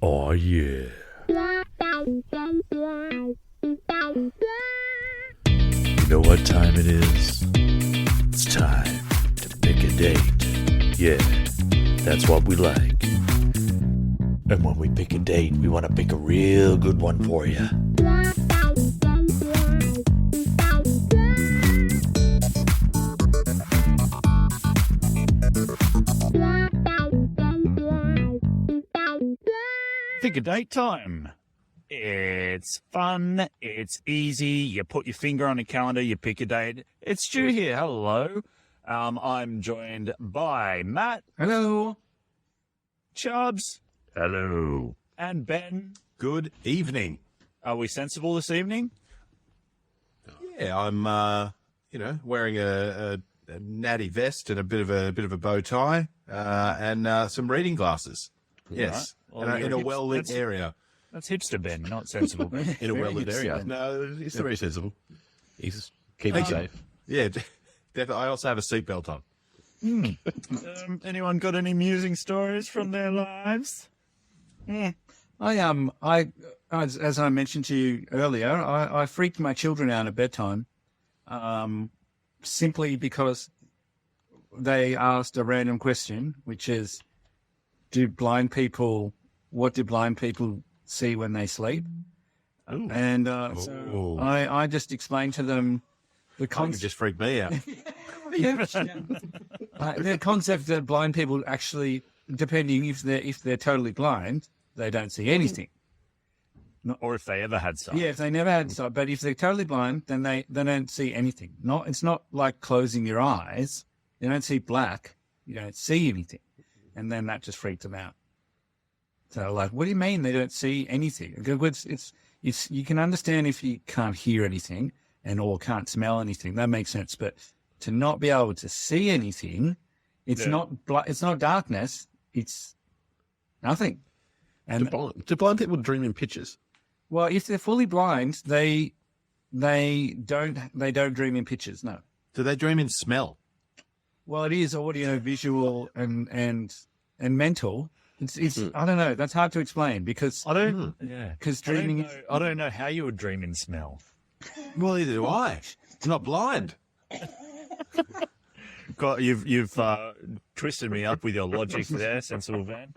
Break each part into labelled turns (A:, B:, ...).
A: Oh, yeah. You know what time it is? It's time to pick a date. Yeah, that's what we like. And when we pick a date, we want to pick a real good one for you.
B: Pick a date time. It's fun. It's easy. You put your finger on a calendar. You pick a date. It's Stu here. Hello. I'm joined by Matt.
C: Hello.
B: Chubbs.
A: Hello.
B: And Ben.
D: Good evening.
B: Are we sensible this evening?
D: Yeah, I'm wearing a natty vest and a bit of a bow tie and some reading glasses. Yes,
B: Right. Well,
D: in a well-lit area.
B: That's hipster Ben, not sensible Ben.
A: In a well-lit area.
B: Ben.
D: No,
A: He's very sensible. He's keeping safe.
D: Yeah, definitely. I also have a seatbelt on.
B: Anyone got any amusing stories from their lives?
C: Yeah. As I mentioned to you earlier, I freaked my children out at bedtime, simply because they asked a random question, which is, what do blind people see when they sleep?
B: Ooh.
C: And so I just explained to them the
D: You
C: concept.
D: just freaked me out.
C: The concept that blind people actually, depending if they're totally blind, they don't see anything.
B: Or if they ever had sight.
C: Yeah, if they never had sight, but if they're totally blind, then they don't see anything. It's not like closing your eyes. You don't see black. You don't see anything, and then that just freaked them out. So, like, what do you mean they don't see anything? It's you can understand if you can't hear anything or can't smell anything. That makes sense. But to not be able to see anything, it's not darkness. It's nothing. And
A: Do blind people dream in pictures?
C: well, if they're fully blind, they don't dream in pictures. No.
D: Do they dream in smell?
C: Well, it is audio, visual, and mental. It's I don't know. That's hard to explain because
B: I don't. Yeah.
C: because dreaming.
B: I don't know how you would dream in smell.
D: Well, neither do I. I'm not blind.
B: You've twisted me up with your logic there, sensible Van.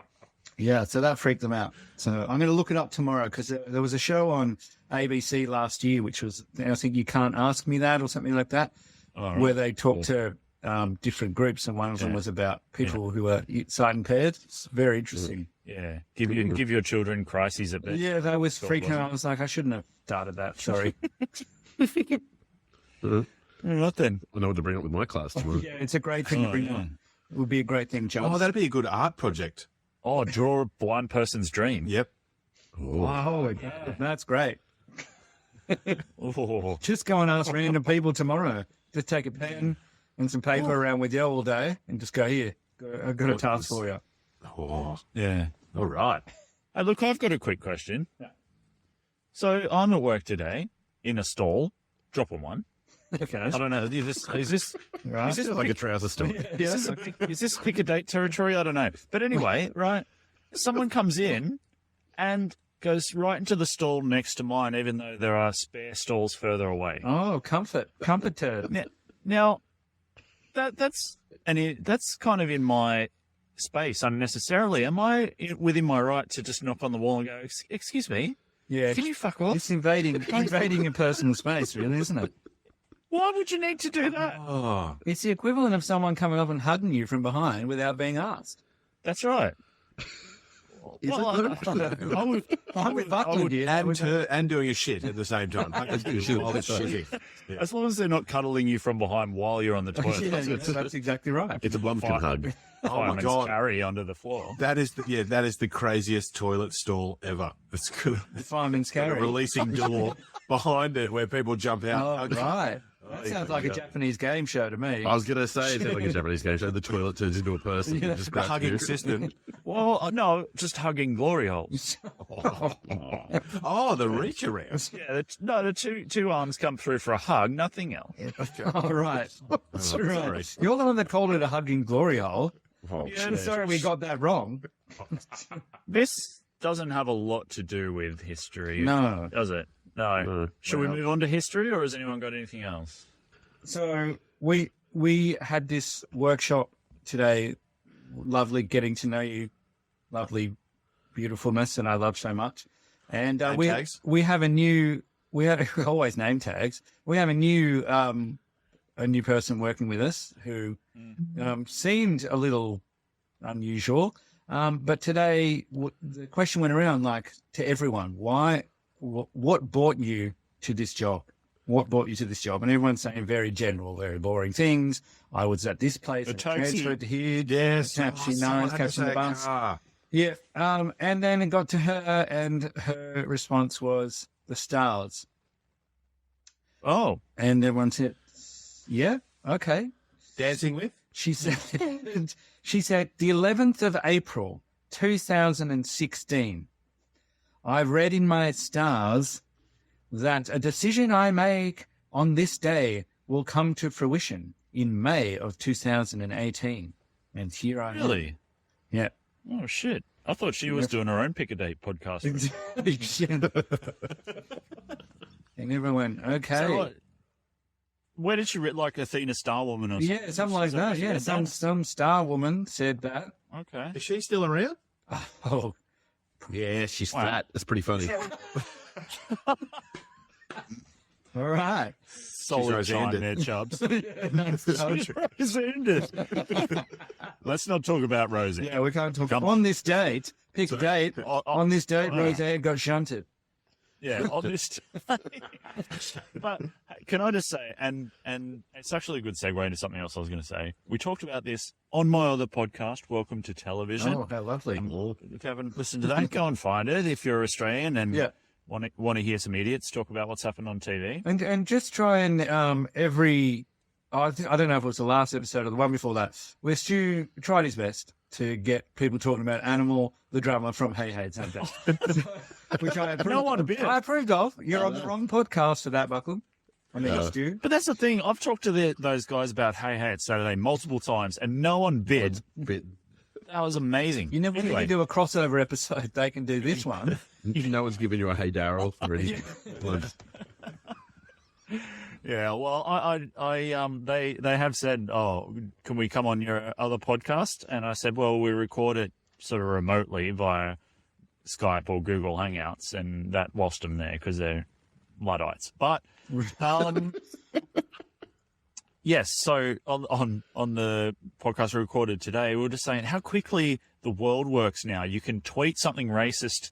C: Yeah, so that freaked them out. So I'm going to look it up tomorrow because there was a show on ABC last year, which was, I think, You Can't Ask Me That or something like that, where they talked to different groups, and one of them was about people who are sight impaired. It's very interesting.
B: Yeah, give your children crises at bed.
C: Yeah, they was freaking out. I was like, I shouldn't have started that. Sorry.
B: Not then.
A: I know what to bring up with my class tomorrow.
C: Yeah, it's a great thing to bring on. It would be a great thing, Joe.
D: Oh, that'd be a good art project.
B: Oh, draw a blind person's dream.
D: Yep.
C: Wow, that's great.
B: Oh.
C: Just go and ask random people tomorrow. Just take a pen and some paper around with you all day and just go, here, I've got a task for you.
D: Oh,
B: Yeah.
D: all right.
B: Hey, look, I've got a quick question.
C: Yeah.
B: So I'm at work today in a stall, dropping one.
C: Okay.
B: I don't know. Is this
C: Right.
B: is this
A: Like a trouser store.
B: is this pick a date territory? I don't know. But anyway, right? Someone comes in and goes right into the stall next to mine, even though there are spare stalls further away.
C: Oh, comfort turd.
B: Now that's kind of in my space unnecessarily. Am I within my right to just knock on the wall and go, "Excuse me,
C: Yeah.
B: can you fuck off?"
C: It's invading your personal space, really, isn't it?
B: Why would you need to do that?
D: Oh,
C: It's the equivalent of someone coming up and hugging you from behind without being asked.
B: That's right. Well, I would
C: buckling you.
D: and doing a shit at the same time. Shitting. Yeah.
B: as long as they're not cuddling you from behind while you're on the toilet.
C: Yeah, that's exactly right.
A: It's a Blumkin hug.
B: Fireman's
D: God.
B: carry onto the floor.
D: That is the craziest toilet stall ever. It's good.
C: Fireman's
D: Got a
C: carry.
D: releasing door behind it where people jump
C: Oh,
D: out.
C: right. That sounds like a Japanese game show to me.
A: I was going to say, it's like a Japanese game show. The toilet turns into a person.
C: Yeah.
A: Just
D: The
A: grabs
D: hugging
A: you.
D: assistant.
B: Well, no, just hugging glory holes.
D: Oh, the reach around.
B: Yeah, the two arms come through for a hug, nothing else.
C: Oh, right.
D: Sorry.
C: Right. You're the one that called it a hugging glory hole.
A: Oh,
C: I'm sorry we got that wrong.
B: This doesn't have a lot to do with history,
C: No.
B: does it? No.
A: No.
B: Should we move on to history, or has anyone got anything else?
C: So we had this workshop today. Lovely getting to know you, lovely beautifulness, and I love so much. And
D: Name tags?
C: we have a new. We had always name tags. We have a new person working with us who seemed a little unusual. But today the question went around like to everyone: what brought you to this job? What brought you to this job? And everyone's saying very general, very boring things. I was at this place, and transferred to here.
D: Yes.
C: Catching
D: someone
C: nines,
D: had to
C: catching the
D: say
C: bus.
D: car.
C: Yeah. And then it got to her, and her response was the stars.
B: Oh,
C: And everyone said, "Yeah, okay."
D: Dancing with?
C: She said, the 11th of April, 2016, I read in my stars that a decision I make on this day will come to fruition in May of 2018. And here I am.
B: really?
C: Yeah.
B: Oh, shit. I thought she was doing her own Pick a Date podcast.
C: And everyone went, okay.
B: So what, where did she read, like Athena Starwoman or something?
C: Yeah, something like that. Yeah, some star woman said that.
B: Okay.
D: Is she still around?
C: Oh,
A: Yeah, she's
B: Wow.
A: flat. That's pretty funny.
C: all right.
B: Solid
D: Rose-ended.
B: time there, Chubbs.
C: Yeah,
B: Rose-ended. Let's not talk about Rosie.
C: we can't talk.
B: Come
C: On this date, pick a date. On this date,
B: Oh.
C: Roseanne got shunted.
B: Yeah, on this. But can I just say, and it's actually a good segue into something else I was going to say. We talked about this on my other podcast, Welcome to Television.
C: Oh, how lovely.
B: If you haven't listened to that, go and find it if you're Australian and
C: Yeah.
B: want to hear some idiots talk about what's happened on TV.
C: And just try and I don't know if it was the last episode or the one before that, where Stu tried his best to get people talking about Animal, the drama from Hey Hey It's Which I approved.
B: No one
C: of.
B: bit.
C: I approved of. You're on the wrong podcast for that, Buckle. I mean, Stu.
B: But that's the thing. I've talked to those guys about Hey Hey It's Saturday multiple times, and no one bid.
A: Bit.
B: That was amazing.
C: You never
B: Anyway.
C: need to do a crossover episode. They can do this one.
A: No one's giving you a hey Daryl already.
B: Yeah, well, they have said, oh, can we come on your other podcast? And I said, well, we record it sort of remotely via Skype or Google Hangouts, and that lost them there because they're Luddites. But yes, so on the podcast we recorded today, we were just saying how quickly the world works now. You can tweet something racist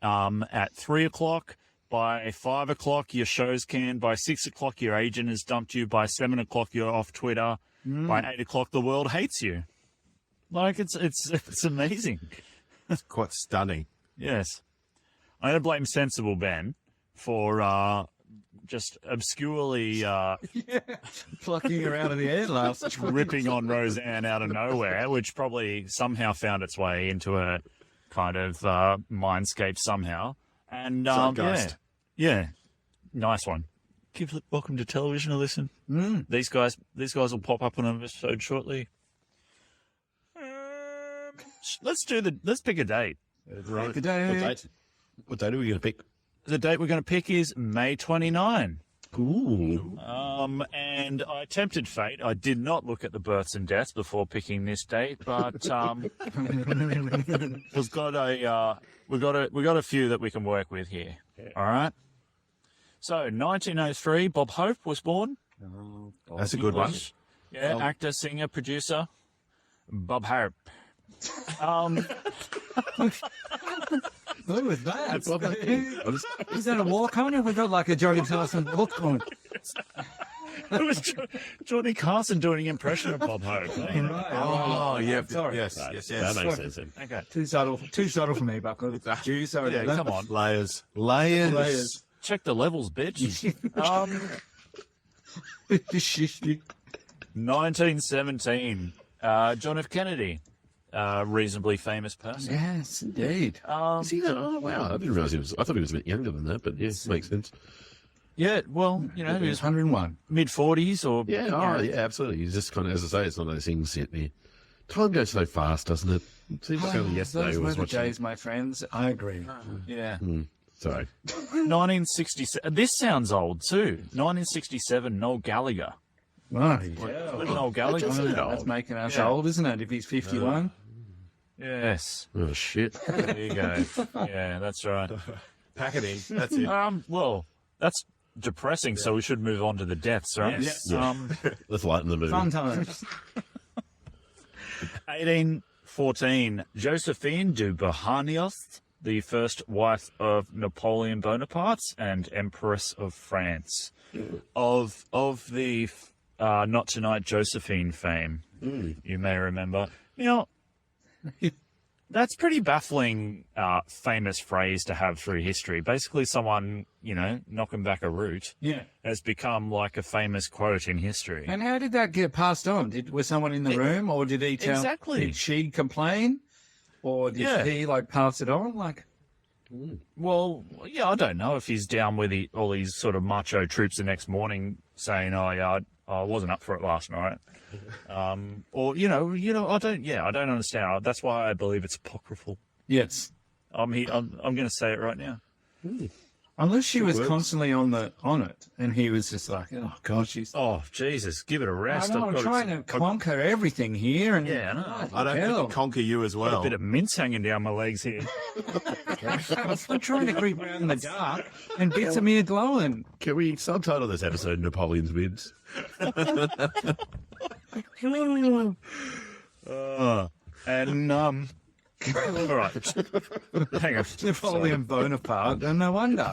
B: at 3 o'clock. By 5 o'clock, your shows can. By 6 o'clock, your agent has dumped you. By 7 o'clock, you're off Twitter. By 8 o'clock, the world hates you. Like, it's amazing.
D: It's quite stunning.
B: Yes. I'm going to blame Sensible Ben for just obscurely
C: Plucking her out of the air last week.
B: ripping on Roseanne out of nowhere, which probably somehow found its way into a kind of mindscape somehow. And
D: Zeitgeist.
B: yeah, nice one. Give Welcome to Television a listen. These guys will pop up on an episode shortly. Let's pick a date.
A: Right.
C: Good day.
A: What date are we going to pick?
B: The date we're going to pick is May 29.
A: Ooh.
B: And I tempted fate. I did not look at the births and deaths before picking this date, but we've got a few that we can work with here. Yeah. All right. So 1903, Bob Hope was born.
D: That's a good one.
B: Yeah, actor, singer, producer, Bob Hope.
C: Who was that? Is that a walk on? We got like a Johnny Carson walk on.
B: It was Johnny Carson doing an impression of Bob Hope.
D: Oh, yeah.
C: Sorry.
D: Yes.
A: That makes
C: Sorry.
A: sense then.
B: Okay.
C: Too subtle for me, Buckle. Sorry.
B: Yeah, come on.
D: Layers.
C: Layers.
B: Check the levels, bitch. 1917. John F. Kennedy. Reasonably famous person.
C: Yes, indeed.
A: Is he that? Oh, wow. I didn't realize he was. I thought he was a bit younger than that, but yes, makes sense.
B: Yeah, well, you know, he was
C: 101.
B: mid-40s or...
A: Yeah,
B: you know,
A: yeah, absolutely. He's just kind of, as I say, it's one of those things that
E: Time goes so fast, doesn't it? It seems like only yesterday
C: Those
E: I
C: were
E: was
C: the
E: watching.
C: days, my friends. I agree. Yeah.
E: Sorry.
B: 1967. This sounds old too. 1967. Noel Gallagher.
C: Right.
B: Noel Gallagher.
C: That's making us old, isn't it? If he's 51.
B: Yes.
E: Oh, shit.
B: There you go. Yeah, that's right.
D: Pack it in. That's it.
B: Well, that's depressing. So we should move on to the deaths, right?
C: Yes.
E: Let's lighten the mood.
C: Fun times.
B: 1814. Josephine de Beauharnais, the first wife of Napoleon Bonaparte and Empress of France, of the Not Tonight Josephine fame, you may remember. You know, that's pretty baffling, famous phrase to have through history. Basically, someone, knocking back a root
C: Yeah.
B: has become like a famous quote in history.
C: And how did that get passed on? Was someone in the room, or did he tell?
B: Exactly.
C: Did she complain, or did he pass it on? Like,
B: Well, yeah, I don't know if he's down with all these sort of macho troops the next morning saying, "Oh yeah, I wasn't up for it last night," or I don't understand. That's why I believe it's apocryphal.
C: yes.
B: I'm going to say it right now.
C: Unless she was constantly on it, and he was just like, oh god, she's.
B: Oh Jesus, give it a
C: I
B: rest.
C: know,
B: I've
C: I'm
B: got
C: trying to conquer everything here, and
B: Yeah, I know.
D: I don't have to conquer you as
B: a
D: well.
B: bit of mince hanging down my legs here.
C: I'm trying to creep around in the dark, and bits of me are glowing.
E: Can we subtitle this episode Napoleon's Mince?
B: And all right, hang on.
C: Napoleon Bonaparte, and no wonder.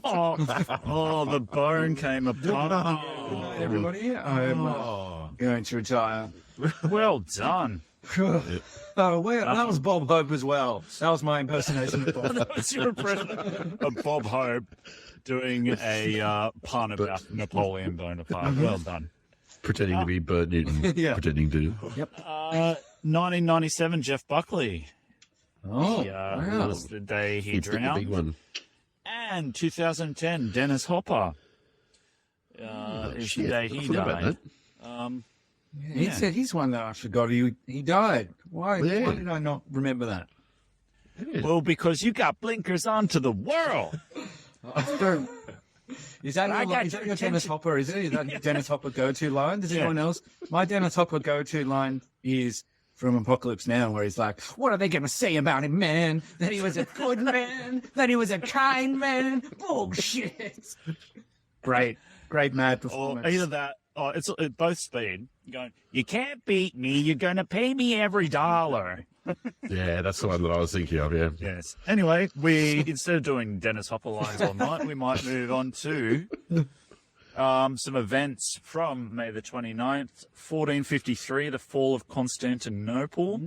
B: Oh, the bone came apart.
C: Everybody, I'm going to retire.
B: Well done.
C: Oh, well, that was Bob Hope as well. That was my impersonation of Bob.
B: That's your impression of Bob Hope doing a pun about Napoleon Bonaparte. Well done.
E: Pretending to be Bert Newton.
C: Yeah.
E: Pretending to.
B: 1997, Jeff Buckley.
C: Oh,
B: That
C: wow.
B: was the day he
E: It's the big
B: drowned.
E: one.
B: And 2010, Dennis Hopper. Is the day
E: I
B: he
E: forgot about
B: died.
E: that.
C: He said he's one that I forgot he died. Why did I not remember that?
B: Well, because you got blinkers on to the world.
C: Is that your Dennis Hopper, is it? Is that your Dennis Hopper go-to line? Does anyone else? My Dennis Hopper go-to line is from Apocalypse Now, where he's like, what are they going to say about him, man? That he was a good man? That he was a kind man? Bullshit. Great mad
B: Or
C: performance.
B: either that, it's both speed. Going, you can't beat me. You're going to pay me every dollar.
E: Yeah, that's the one that I was thinking of, yeah.
B: Yes. Anyway, instead of doing Dennis Hopper lines all night, we might move on to some events from May the 29th, 1453, the fall of Constantinople,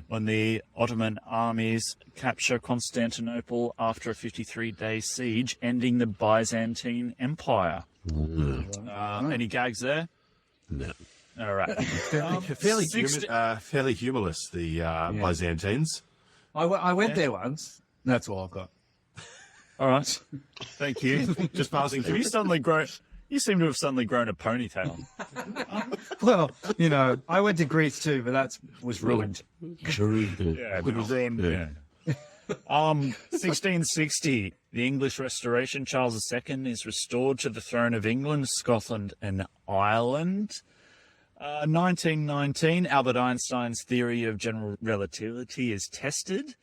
B: when the Ottoman armies capture Constantinople after a 53-day siege, ending the Byzantine Empire. Any gags there?
E: No.
B: All right.
D: Fairly humorless, the Byzantines.
C: I went there once. That's all I've got.
B: All right. Thank you.
D: Just passing through.
B: You seem to have suddenly grown a ponytail.
C: Well, I went to Greece too, but that was ruined.
B: Yeah, it was ruined. Yeah. 1660, the English Restoration, Charles II is restored to the throne of England, Scotland, and Ireland. 1919, Albert Einstein's theory of general relativity is tested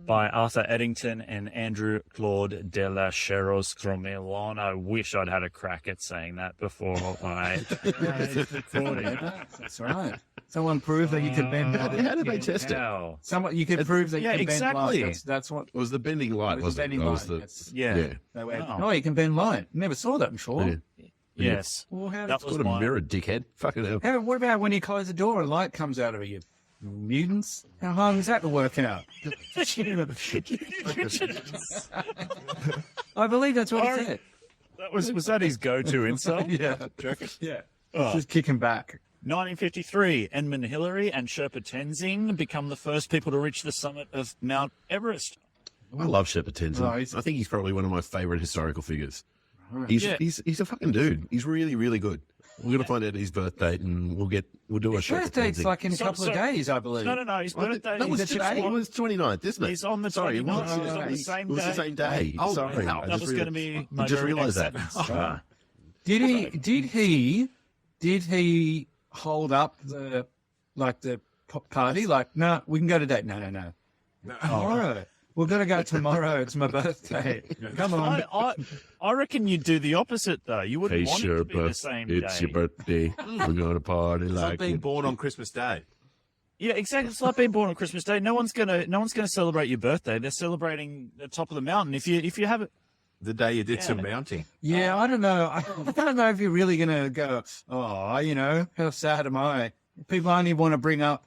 B: by Arthur Eddington and Andrew Claude de la Chaux-Crommelin. I wish I'd had a crack at saying that before I recorded.
C: That's right. Someone proved that you could bend.
E: How did they test it?
B: Wow.
C: You could prove that you
B: Yeah,
C: can bend
B: exactly.
C: light. That's what.
E: It was the bending light,
C: It was
E: wasn't it?
C: bending
E: That was
C: light,
E: the-
C: yes.
B: Yeah.
C: They went,
B: Wow.
C: oh, you can bend light. Never saw that before.
E: Yeah.
B: Yes.
C: Well,
B: That was
E: What a
B: my...
E: mirror, dickhead. Fucking hell.
C: what about when you close the door and light comes out of you? Mutants? How hard is that to work out? I believe that's what he said.
B: Was that his go-to insult?
C: Yeah.
B: Do you reckon?
C: Yeah.
B: Oh.
C: Just kicking back.
B: 1953, Edmund Hillary and Sherpa Tenzing become the first people to reach the summit of Mount Everest.
E: I love Shepard Tenzing.
C: Oh,
E: I think he's probably one of my favourite historical figures. He's a fucking dude. He's really, really good. We're going to find out his birth date, and we'll do a
C: His
E: show.
C: birthday's like in a couple of days, I believe.
B: No. His birthday
E: That was
C: Is it
E: today.
C: today?
E: It was 29th, isn't it?
B: He's on the
E: Sorry,
B: 29th.
E: it was,
B: It's on the same
E: It was the
B: day.
E: same day.
D: Oh,
E: Sorry,
D: wow.
E: I
B: That
E: just
B: was going to be my
E: I just
B: very
E: realised that.
B: next sentence.
C: Did he hold up the party? Like, no, we can go today. No. Tomorrow. We're going to go tomorrow. It's my birthday. Come on.
B: I reckon you'd do the opposite, though. You wouldn't want it to be the same
E: It's
B: day.
E: your birthday. We're going to party
D: It's
E: like
D: like being
E: it.
D: born on Christmas Day.
B: Yeah, exactly. It's like being born on Christmas Day. No one's gonna celebrate your birthday. They're celebrating the top of the mountain. If you have it,
D: The day you did some mounting.
C: Yeah, I don't know. I don't know if you're really going to go, oh, how sad am I? People only want to bring up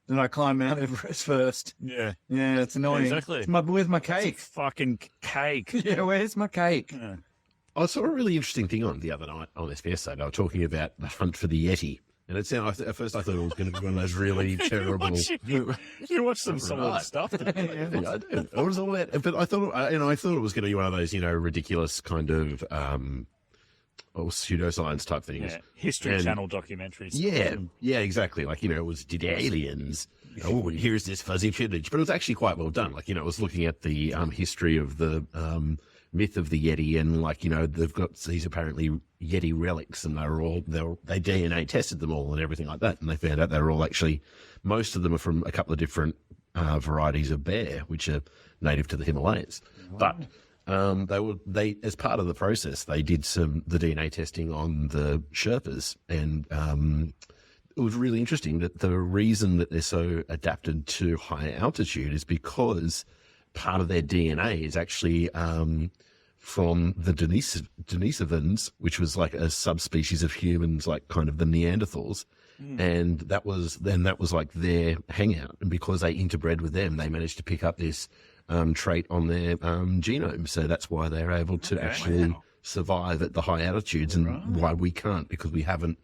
C: that I climbed Mount Everest first.
B: yeah,
C: Yeah, it's annoying.
B: exactly.
C: Where's my cake?
B: fucking cake.
C: Yeah, where's my cake?
E: I saw a really interesting thing on the other night on SBS. They were talking about the hunt for the Yeti. And it sounded, at first I thought it was going to be one of those really terrible.
B: You watch some solid
E: Right.
B: stuff.
E: Yeah, I do. It was all that, but I thought, I thought it was going to be one of those, ridiculous kind of pseudoscience type things.
B: Yeah, History
E: And-
B: Channel documentaries.
E: Yeah, exactly. Like, it was, did aliens, here's this fuzzy footage. But it was actually quite well done. Like, it was looking at the history of the myth of the Yeti, and they've got these apparently Yeti relics, and they DNA tested them all and everything like that. And they found out they were all actually, most of them are from a couple of different varieties of bear, which are native to the Himalayas. But they as part of the process, they did the DNA testing on the Sherpas, and it was really interesting that the reason that they're so adapted to high altitude is because part of their DNA is actually from the Denisovans, which was like a subspecies of humans, like kind of the Neanderthals. And that was like their hangout. And because they interbred with them, they managed to pick up this trait on their genome. So that's why they're able to actually survive at the high altitudes, and why we can't, because we haven't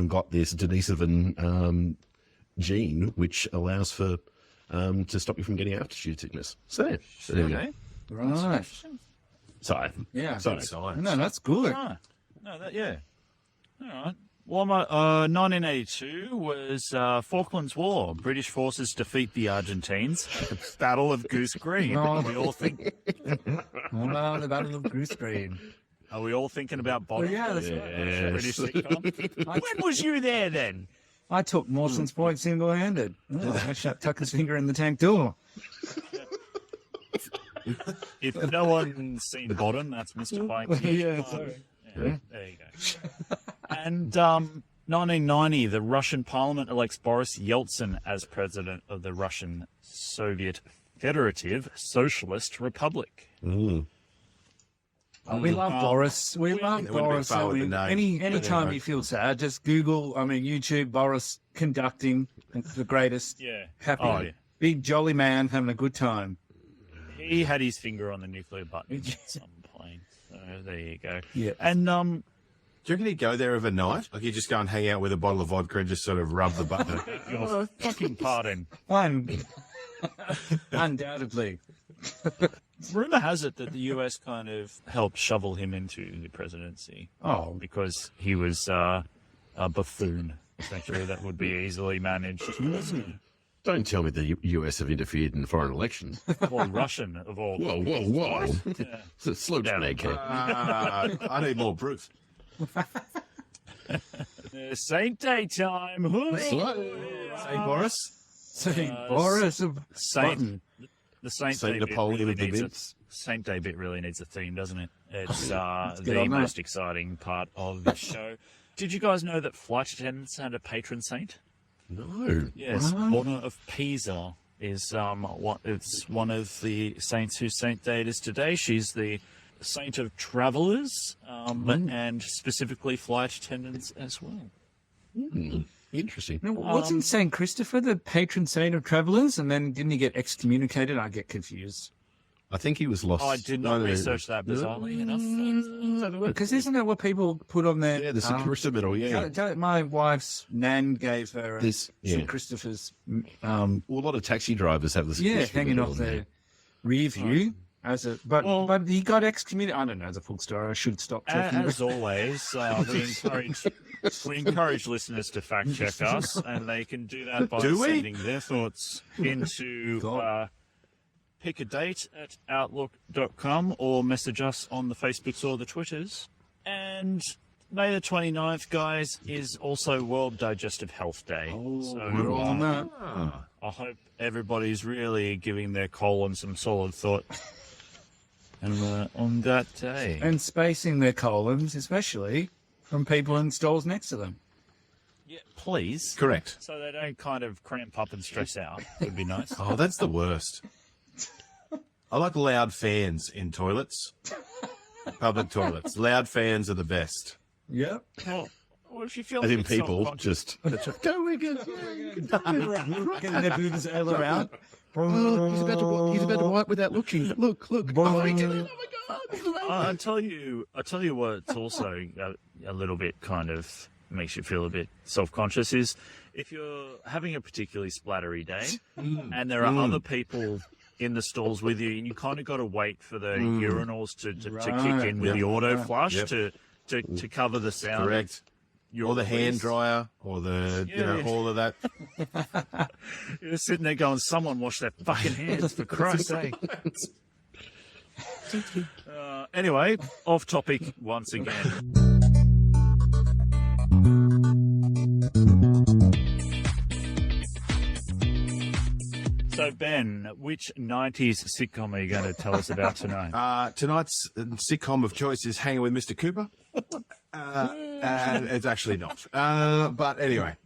E: got this Denisovan gene, which allows for to stop you from getting altitude sickness. So there we go.
C: Right.
E: Sorry.
C: Yeah.
E: Sorry.
C: No, that's good.
B: Ah, no, yeah. All right. Well, 1982 was Falklands War. British forces defeat the Argentines at the Battle of Goose Green.
C: Oh.
B: We all think.
C: Oh, the Battle of Goose Green.
B: Are we all thinking about Bottom?
C: Yeah, that's right.
B: British sitcom. When was you there then?
C: I took Mawson's point single-handed. Oh, I shut Tucker's finger in the tank door.
B: If no one's seen Bottom, that's Mr. Pike.
C: Yeah, sorry.
B: Yeah, there you go. And 1990, the Russian parliament elects Boris Yeltsin as president of the Russian Soviet Federative Socialist Republic.
E: Mm.
C: We love Boris. We love
D: They wouldn't be
C: Boris.
D: far with the name.
C: Anytime you feel sad, just Google, YouTube, Boris conducting. It's the greatest.
B: Yeah.
C: Happy,
B: Oh, yeah.
C: big, jolly man having a good time.
B: He had his finger on the nuclear button at some point. So there you go.
C: Yeah.
B: And
D: Do you reckon he'd go there overnight? Like he'd just go and hang out with a bottle of vodka and just sort of rub the button?
B: your fucking pardon.
C: Undoubtedly.
B: Rumor has it that the US kind of helped shovel him into the presidency.
C: Oh.
B: Because he was a buffoon. Essentially, that would be easily managed.
E: Don't tell me the US have interfered in foreign elections.
B: Or Russian, of all.
E: Whoa. Slow down, AK.
D: I need more proof.
B: Saint Day time.
D: Hey, Boris.
C: Boris of
B: Saint. The Saint
E: Saint
B: Day bit
E: Napoleon
B: really
E: of the
B: needs
E: Mince.
B: Saint Day bit really needs a theme, doesn't it? It's
C: good
B: the
C: on that.
B: most exciting part of the show. Did you guys know that flight attendants had a patron saint?
E: No.
B: Yes, Honor of Pisa is it's one of the saints whose saint day it is today. She's the saint of travelers, and specifically flight attendants as well.
E: Interesting.
C: No, wasn't St. Christopher the patron saint of travellers? And then didn't he get excommunicated? I get confused.
E: I think he was lost.
B: I did not research that, bizarrely enough.
C: Because isn't that what people put on their...
E: Yeah, the St. Christopher medal, yeah.
C: My wife's nan gave her
E: This- yeah.
C: St. Christopher's,
E: Well, a lot of taxi drivers have this.
C: yeah,
E: Christopher
C: hanging
E: medal
C: off
E: on
C: their rear view. But he got excommunicated. I don't know the full story. I should stop talking.
B: As always, we encourage listeners to fact check us, and they can do that by sending their thoughts into pickadate@outlook.com or message us on the Facebooks or the Twitters. And May the 29th, guys, is also World Digestive Health Day. I hope everybody's really giving their colon some solid thought and on that day.
C: And spacing their colons, especially from people in stalls next to them.
B: Yeah, please.
D: Correct.
B: So they don't kind of cramp up and stress out. Would be nice.
D: Oh, that's the worst. I like loud fans in toilets. Public toilets. Loud fans are the best.
C: Yep.
B: Well, if you feel
E: As
B: a
E: in
B: bit
E: people
B: self-conscious-
E: just go again.
C: Getting their boobs all around.
E: He's about to wipe without looking. Look. Oh, he did it. Oh my God.
B: I tell you what. It's also a little bit kind of makes you feel a bit self-conscious. Is if you're having a particularly splattery day, and there are other people in the stalls with you, and you kind of got to wait for the urinals to kick in with the auto flush to cover the sound.
D: Correct. Or the hand dryer, or the all of that.
B: You're sitting there going, "Someone wash their fucking hands for Christ's sake." Anyway, off topic once again. So, Ben, which 90s sitcom are you going to tell us about tonight?
D: Tonight's sitcom of choice is Hanging with Mr. Cooper. And it's actually not. But anyway,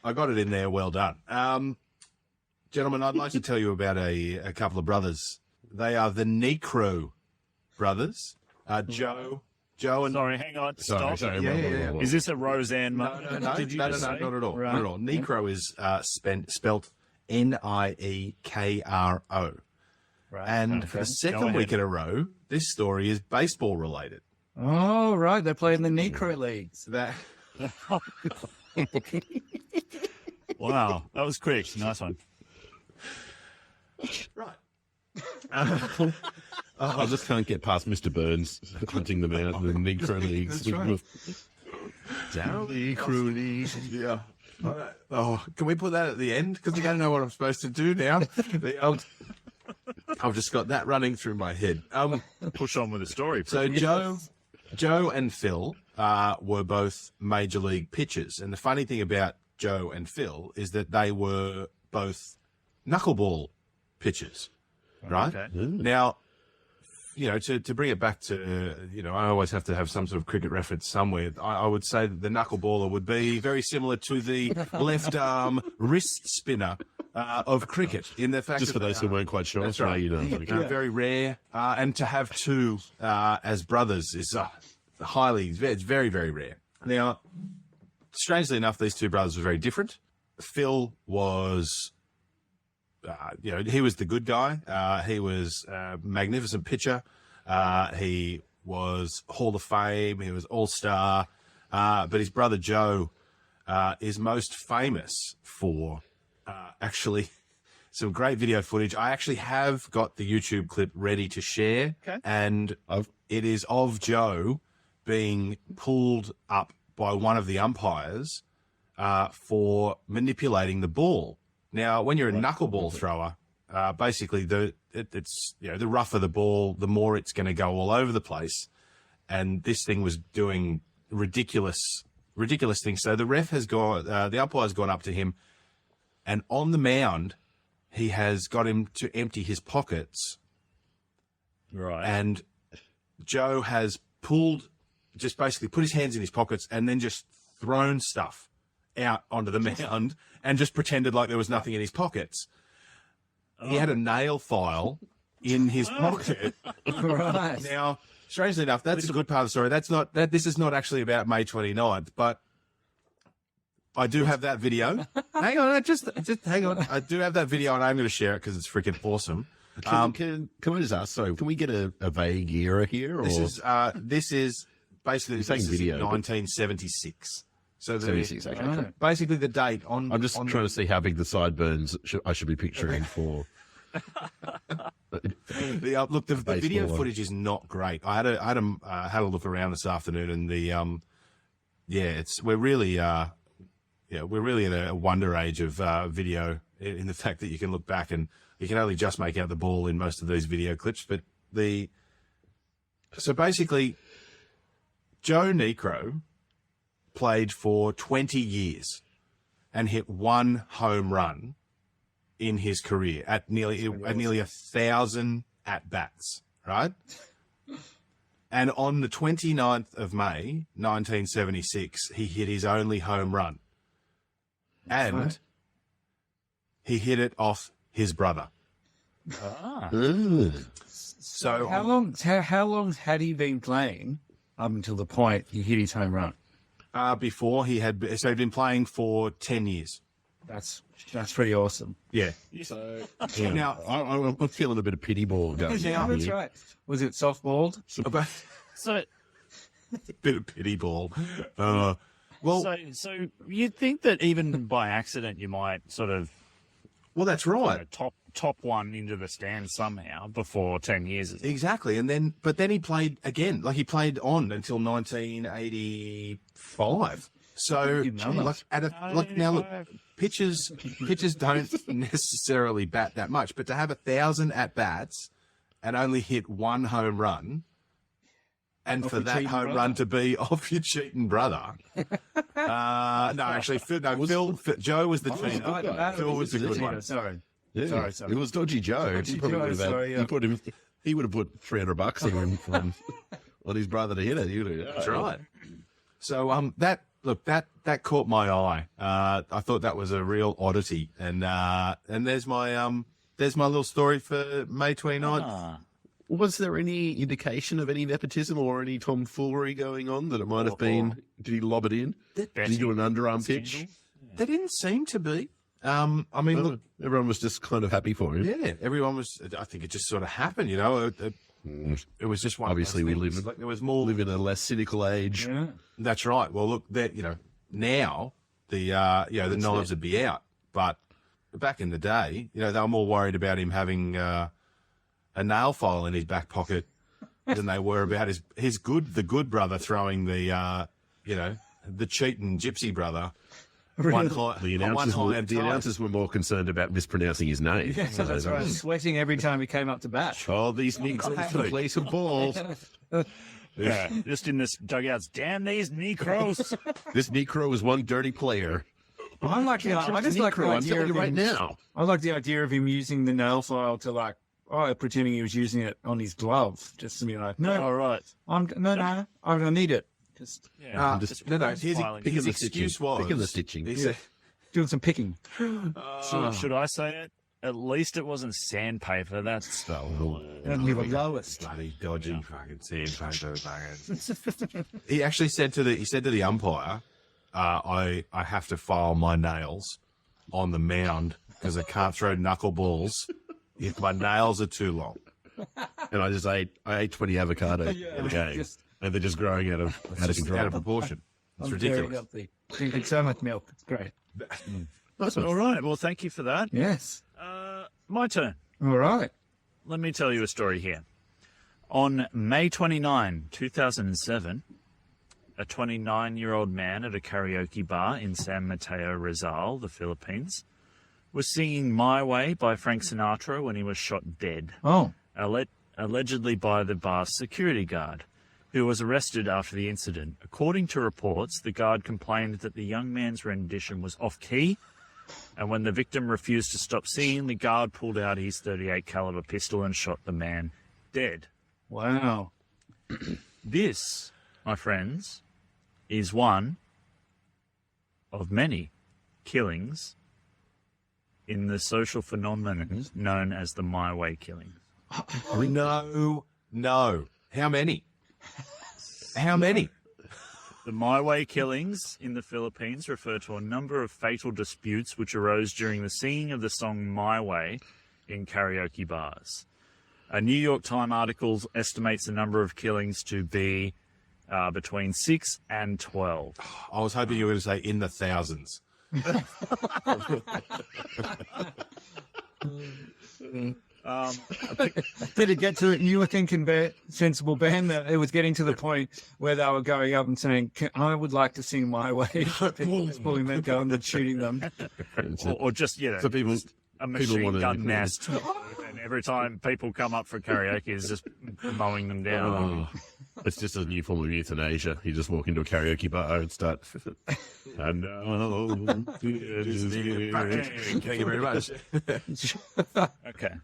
D: I got it in there. Well done. Gentlemen, I'd like to tell you about a couple of brothers. They are the Necro brothers. Joe and...
B: Sorry, hang on. Stop.
E: Sorry.
D: Yeah.
B: Is this a Roseanne moment?
D: No,
B: Did you just say?
D: not at all.
B: Right.
D: Not at all. Necro is spelt Niekro.
B: Right.
D: And for the
B: Go
D: second
B: ahead.
D: week in a row, this story is baseball related.
C: Oh, right. They play in the Necro leagues.
D: That
B: Wow, that was quick. Nice one.
D: right.
E: I just can't get past Mr. Burns hunting them out in the Negro Leagues.
D: That's right.
E: Down the Negro Leagues.
D: Yeah. Oh, can we put that at the end? Because I don't know what I'm supposed to do now. I've just got that running through my head.
B: Push on with the story.
D: So Joe and Phil were both major league pitchers, and the funny thing about Joe and Phil is that they were both knuckleball pitchers, right?
B: Okay.
D: Now, to bring it back to, I always have to have some sort of cricket reference somewhere. I would say that the knuckleballer would be very similar to the left arm wrist spinner of cricket, in the fact
E: Just for
D: that
E: those who weren't quite sure.
D: That's right. Very rare, and to have two as brothers is it's very, very rare. Now, strangely enough, these two brothers were very different. Phil was, he was the good guy. He was a magnificent pitcher. He was Hall of Fame. He was All-Star. But his brother Joe is most famous for actually some great video footage. I actually have got the YouTube clip ready to share, and it is of Joe being pulled up by one of the umpires for manipulating the ball. Now, when you're a knuckleball thrower, basically it's the rougher the ball, the more it's going to go all over the place, and this thing was doing ridiculous things. So the ref has gone, the umpire's gone up to him, and on the mound, he has got him to empty his pockets.
B: Right.
D: And Joe has just basically put his hands in his pockets and then just thrown stuff out onto the mound and just pretended like there was nothing in his pockets. He had a nail file in his pocket.
C: Right.
D: Now, strangely enough, that's a good part of the story. This is not actually about May 29th, but I do have that video. Hang on, just hang on. I do have that video, and I'm going to share it because it's freaking awesome.
E: Can I just ask, so can we get a vague era here? Or?
D: This is basically
E: You're saying video, but-
D: 1976. So
E: 76, okay.
D: basically the date on.
E: I'm just trying to see how big the sideburns I should be picturing for.
D: Look, the video
E: Baseball.
D: footage is not great. I had a look around this afternoon, and we're really in a wonder age of video, in the fact that you can look back and you can only just make out the ball in most of these video clips. But so basically, Joe Niekro played for 20 years and hit one home run in his career at nearly 1,000 at bats, right? And on the 29th of May, 1976, he hit his only home run. And he hit it off his brother. So
C: How long had he been playing up until the point he hit his home run?
D: before he'd been playing for 10 years.
C: That's pretty awesome.
D: Yeah.
B: So
D: Now,
E: I'm feeling a bit of pity ball going
C: Yeah,
E: on
C: that's
E: here.
C: right. Was it softballed?
B: so
D: bit of pity ball.
B: so you'd think that even by accident you might sort of
D: Well, that's right.
B: top one into the stand somehow before 10 years.
D: Exactly. But then he played again. Like, he played on until 1985. So, now look, pitchers don't necessarily bat that much, but to have 1,000 at bats and only hit one home run, and for that home run to be off your cheating brother. No, actually, Phil, Joe was the cheater. Phil was the good one.
C: Sorry.
E: Yeah.
C: Sorry.
E: It was Dodgy Joe.
C: Dodgy
E: He probably
C: Joe,
E: would have
C: sorry, yeah.
E: he would have put $300 on his brother to hit it.
D: That's right. So that caught my eye. I thought that was a real oddity, and there's my little story for May 29th.
E: Was there any indication of any nepotism or any tomfoolery going on that it might have been? Did he lob it in? Did he do an underarm pitch?
D: There didn't seem to be. I mean, look,
E: Everyone was just kind of happy for him.
D: yeah, everyone was. I think it just sort of happened, you know. It was just one.
E: Obviously,
D: of those
E: we
D: things.
E: live
D: Like, there was more.
E: live in a less cynical age.
C: Yeah.
D: That's right. Well, look, now the knives would be out, but back in the day, they were more worried about him having a nail file in his back pocket than they were about the good brother throwing the cheating gypsy brother.
E: The announcers were more concerned about mispronouncing his name.
C: Yeah, that's right. Sweating every time he came up to bat.
E: Oh, these niggas to play some balls.
B: Yeah, just in this dugouts. Damn these Necros.
E: This Necro is one dirty player.
C: I just like the
E: I'm
C: idea
E: telling
C: of
E: you right
C: him,
E: now.
C: I like the idea of him using the nail file to pretending he was using it on his glove, just to be like, no,
B: All right.
C: I don't need it. Just
B: Yeah.
D: His
E: Picking the
D: excuse
E: stitching.
D: was
E: Picking the stitching.
D: He said,
C: doing some picking.
B: Should I say it? At least it wasn't sandpaper. That's
C: That'd be the lowest.
D: bloody dodgy fucking sandpaper. He actually said to the umpire, I have to file my nails on the mound because I can't throw knuckleballs if my nails are too long.
E: And I ate 20 avocado in a game. And they're just growing out of control.
D: Out of proportion. It's
C: I'm
D: ridiculous.
C: very healthy. Drinking so much milk. It's great.
B: all right. Well, thank you for that.
C: Yes.
B: My turn.
C: All right.
B: Let me tell you a story here. On May 29, 2007, a 29-year-old man at a karaoke bar in San Mateo, Rizal, the Philippines, was singing My Way by Frank Sinatra when he was shot dead,
C: Oh.
B: allegedly by the bar's security guard, who was arrested after the incident. According to reports, the guard complained that the young man's rendition was off-key, and when the victim refused to stop singing, the guard pulled out his .38 caliber pistol and shot the man dead.
C: Wow.
B: This, my friends, is one of many killings in the social phenomenon known as the My Way killing.
D: No. How many? How many?
B: The My Way killings in the Philippines refer to a number of fatal disputes which arose during the singing of the song My Way in karaoke bars. A New York Times article estimates the number of killings to be between 6 and 12.
D: I was hoping you were going to say in the thousands.
C: Did it get to it? You were thinking, sensible band, that it was getting to the point where they were going up and saying, I would like to sing my way. People just pulling their gun and shooting them.
B: or just,
E: So people,
B: a machine
E: wanna-
B: gun nest. And every time people come up for karaoke, is just mowing them down.
E: it's just a new form of euthanasia. You just walk into a karaoke bar and start. And
D: Thank you very much.
B: Okay.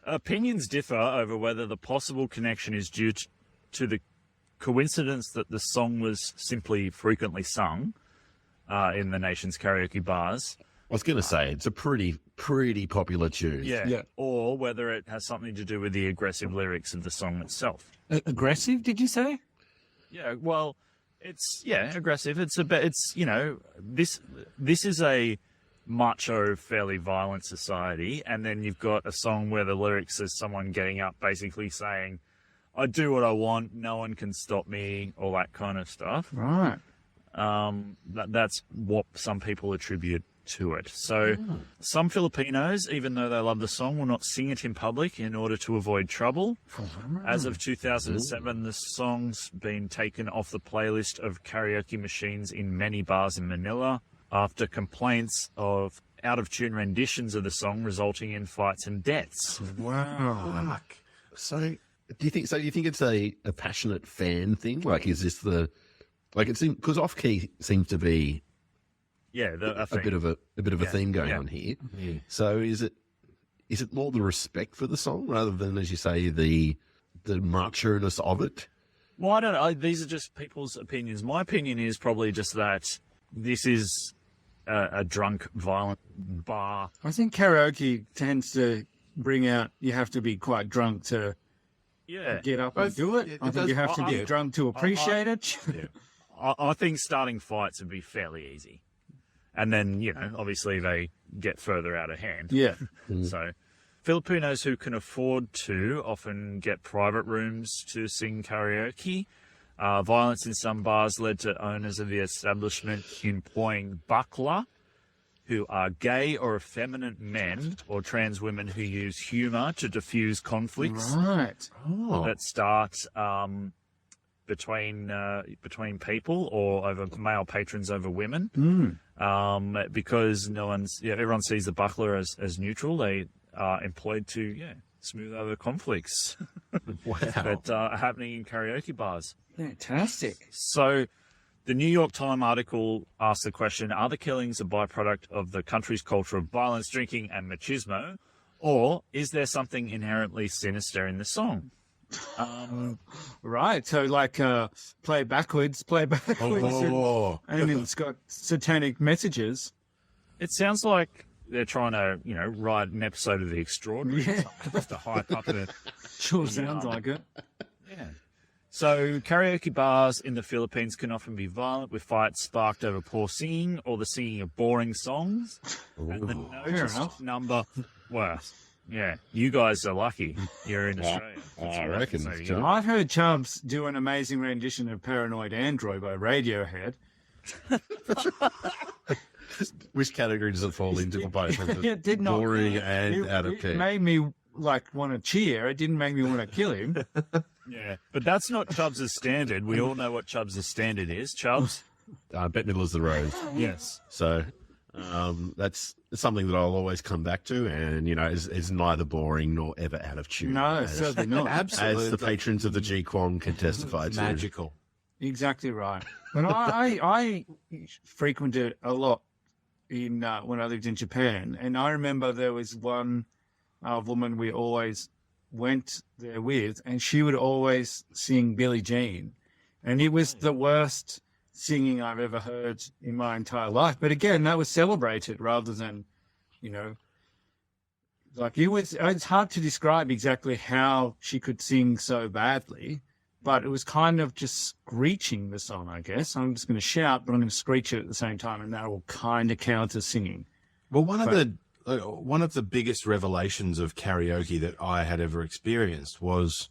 B: Opinions differ over whether the possible connection is due to the coincidence that the song was simply frequently sung in the nation's karaoke bars.
E: I was going to say it's a pretty popular tune.
B: Yeah. Or whether it has something to do with the aggressive lyrics of the song itself.
C: Aggressive, did you say?
B: Yeah, well, it's aggressive. It's this is a macho, fairly violent society, and then you've got a song where the lyrics is someone getting up, basically saying, "I do what I want, no one can stop me," all that kind of stuff.
C: Right.
B: That's what some people attribute to it. So some Filipinos, even though they love the song, will not sing it in public in order to avoid trouble. As of 2007, the song's been taken off the playlist of karaoke machines in many bars in Manila after complaints of out-of-tune renditions of the song resulting in fights and deaths.
C: Wow.
E: So do you think? So you think it's a passionate fan thing? Like, is this the like it seems because off key seems to be
B: Yeah,
E: a bit of a theme going on here.
D: Yeah.
E: So is it more the respect for the song rather than, as you say, the macho-ness of it?
B: Well, I don't know. These are just people's opinions. My opinion is probably just that this is a drunk, violent bar.
C: I think karaoke tends to bring out, you have to be quite drunk to get up and do it. I think you have to be drunk to appreciate it.
B: I think starting fights would be fairly easy. And then, obviously they get further out of hand.
C: Yeah.
B: So Filipinos who can afford to often get private rooms to sing karaoke. Violence in some bars led to owners of the establishment employing buckler, who are gay or effeminate men or trans women who use humour to diffuse conflicts
C: Right.
B: that start between people or over male patrons over women. Because everyone sees the buckler as neutral. They are employed to smooth over conflicts that are happening in karaoke bars.
C: Fantastic.
B: So the New York Times article asks the question, are the killings a byproduct of the country's culture of violence, drinking and machismo, or is there something inherently sinister in the song?
C: Right. So like play backwards. And it's got satanic messages.
B: It sounds like they're trying to, write an episode of The Extraordinary.
C: Yeah.
B: Just to hype up the...
C: Sure sounds like it.
B: Yeah. So karaoke bars in the Philippines can often be violent, with fights sparked over poor singing or the singing of boring songs. And the noticed number... Well, yeah, you guys are lucky you're in Australia.
E: I reckon.
B: So,
E: It's John.
C: I've heard Chubbs do an amazing rendition of Paranoid Android by Radiohead.
E: Which category does it fall into? Both
C: It did not.
E: boring and out of
C: It
E: key.
C: made me want to cheer. It didn't make me want to kill him.
B: Yeah, but that's not Chubbs' standard. We all know what Chubbs' standard is. Chubbs?
E: Bette Midler's The Rose.
B: Yes.
E: So that's something that I'll always come back to, and is neither boring nor ever out of tune.
C: No, certainly not.
D: Absolutely.
E: As the patrons of the G Kwong can testify to.
D: Magical.
C: Exactly right. But I frequented a lot when I lived in Japan, and I remember there was one woman we always went there with, and she would always sing Billie Jean, and it was the worst singing I've ever heard in my entire life. But again, that was celebrated rather than, like it's hard to describe exactly how she could sing so badly. But it was kind of just screeching the song, I guess. I'm just going to shout, but I'm going to screech it at the same time, and that will kind of count as singing.
D: Well, one of the biggest revelations of karaoke that I had ever experienced was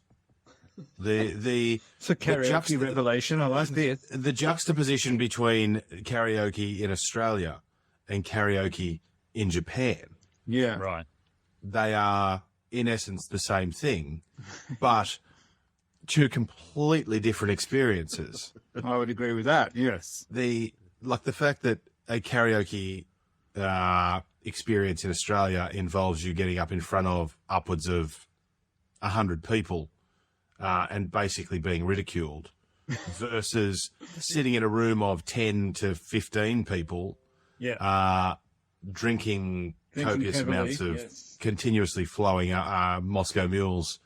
D: the
C: It's a karaoke revelation. I like this.
D: the juxtaposition between karaoke in Australia and karaoke in Japan.
C: Yeah.
B: Right.
D: they are in essence the same thing, but two completely different experiences.
C: I would agree with that. Yes.
D: The fact that a karaoke experience in Australia involves you getting up in front of upwards of 100 people and basically being ridiculed, versus sitting in a room of 10 to 15 people, drinking copious
C: heavily,
D: amounts of
C: yes.
D: continuously flowing Moscow mules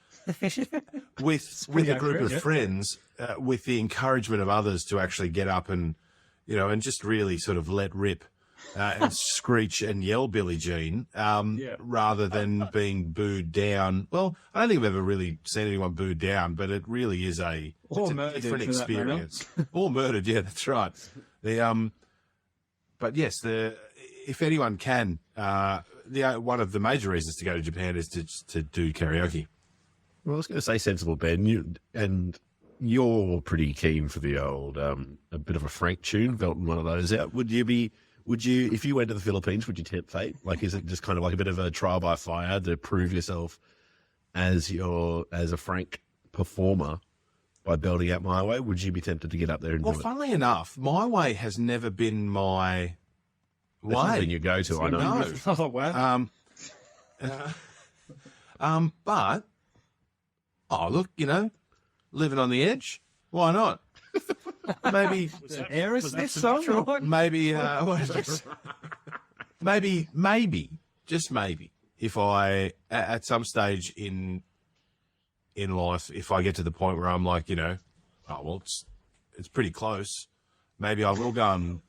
D: with a group of friends, with the encouragement of others to actually get up and, you know, and just really sort of let rip and screech and yell Billie Jean, rather than being booed down. Well, I don't think I've ever really seen anyone booed down, but it really is a different experience. Or murdered, yeah, that's right. But yes, if anyone can, one of the major reasons to go to Japan is to do karaoke.
E: Well, I was going to say sensible, Ben, you're pretty keen for the old, a bit of a Frank tune, belting one of those out. Would you, if you went to the Philippines, would you tempt fate? Like, is it just kind of like a bit of a trial by fire to prove yourself as a Frank performer by belting out My Way? Would you be tempted to get up there and do it?
D: Funnily enough, My Way has never been my
E: That's
D: way.
E: something you go to, I know.
D: No.
C: Oh, wow.
D: But, look, you know, living on the edge, why not? Maybe,
C: Air is this song? Or
D: maybe, just maybe, if I, at some stage in life, if I get to the point where I'm like, you know, it's pretty close, maybe I will go and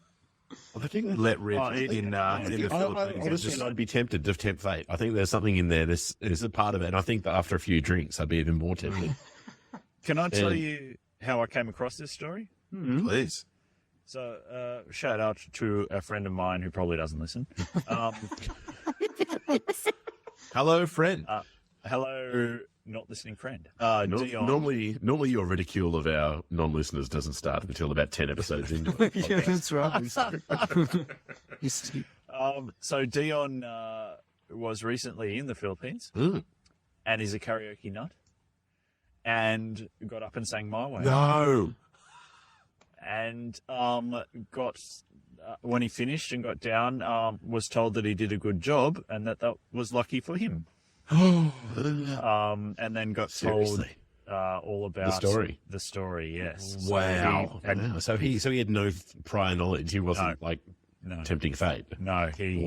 D: let rip in the Philippines.
E: Honestly, I'd be tempted to tempt fate. I think there's something in there. There's a part of it. And I think that after a few drinks, I'd be even more tempted.
B: Can I tell you how I came across this story?
D: Please.
B: So, shout out to a friend of mine who probably doesn't listen.
D: Hello, friend.
B: Hello, not listening friend. Dion.
E: Normally, your ridicule of our non-listeners doesn't start until about 10 episodes into it.
C: yeah, that's right.
B: So Dion was recently in the Philippines and is a karaoke nut, and got up and sang My Way.
D: No.
B: And got when he finished and got down, was told that he did a good job and that was lucky for him. And then got told all about the story. Yes.
E: Wow. So he had no prior knowledge. He wasn't tempting fate.
B: No, he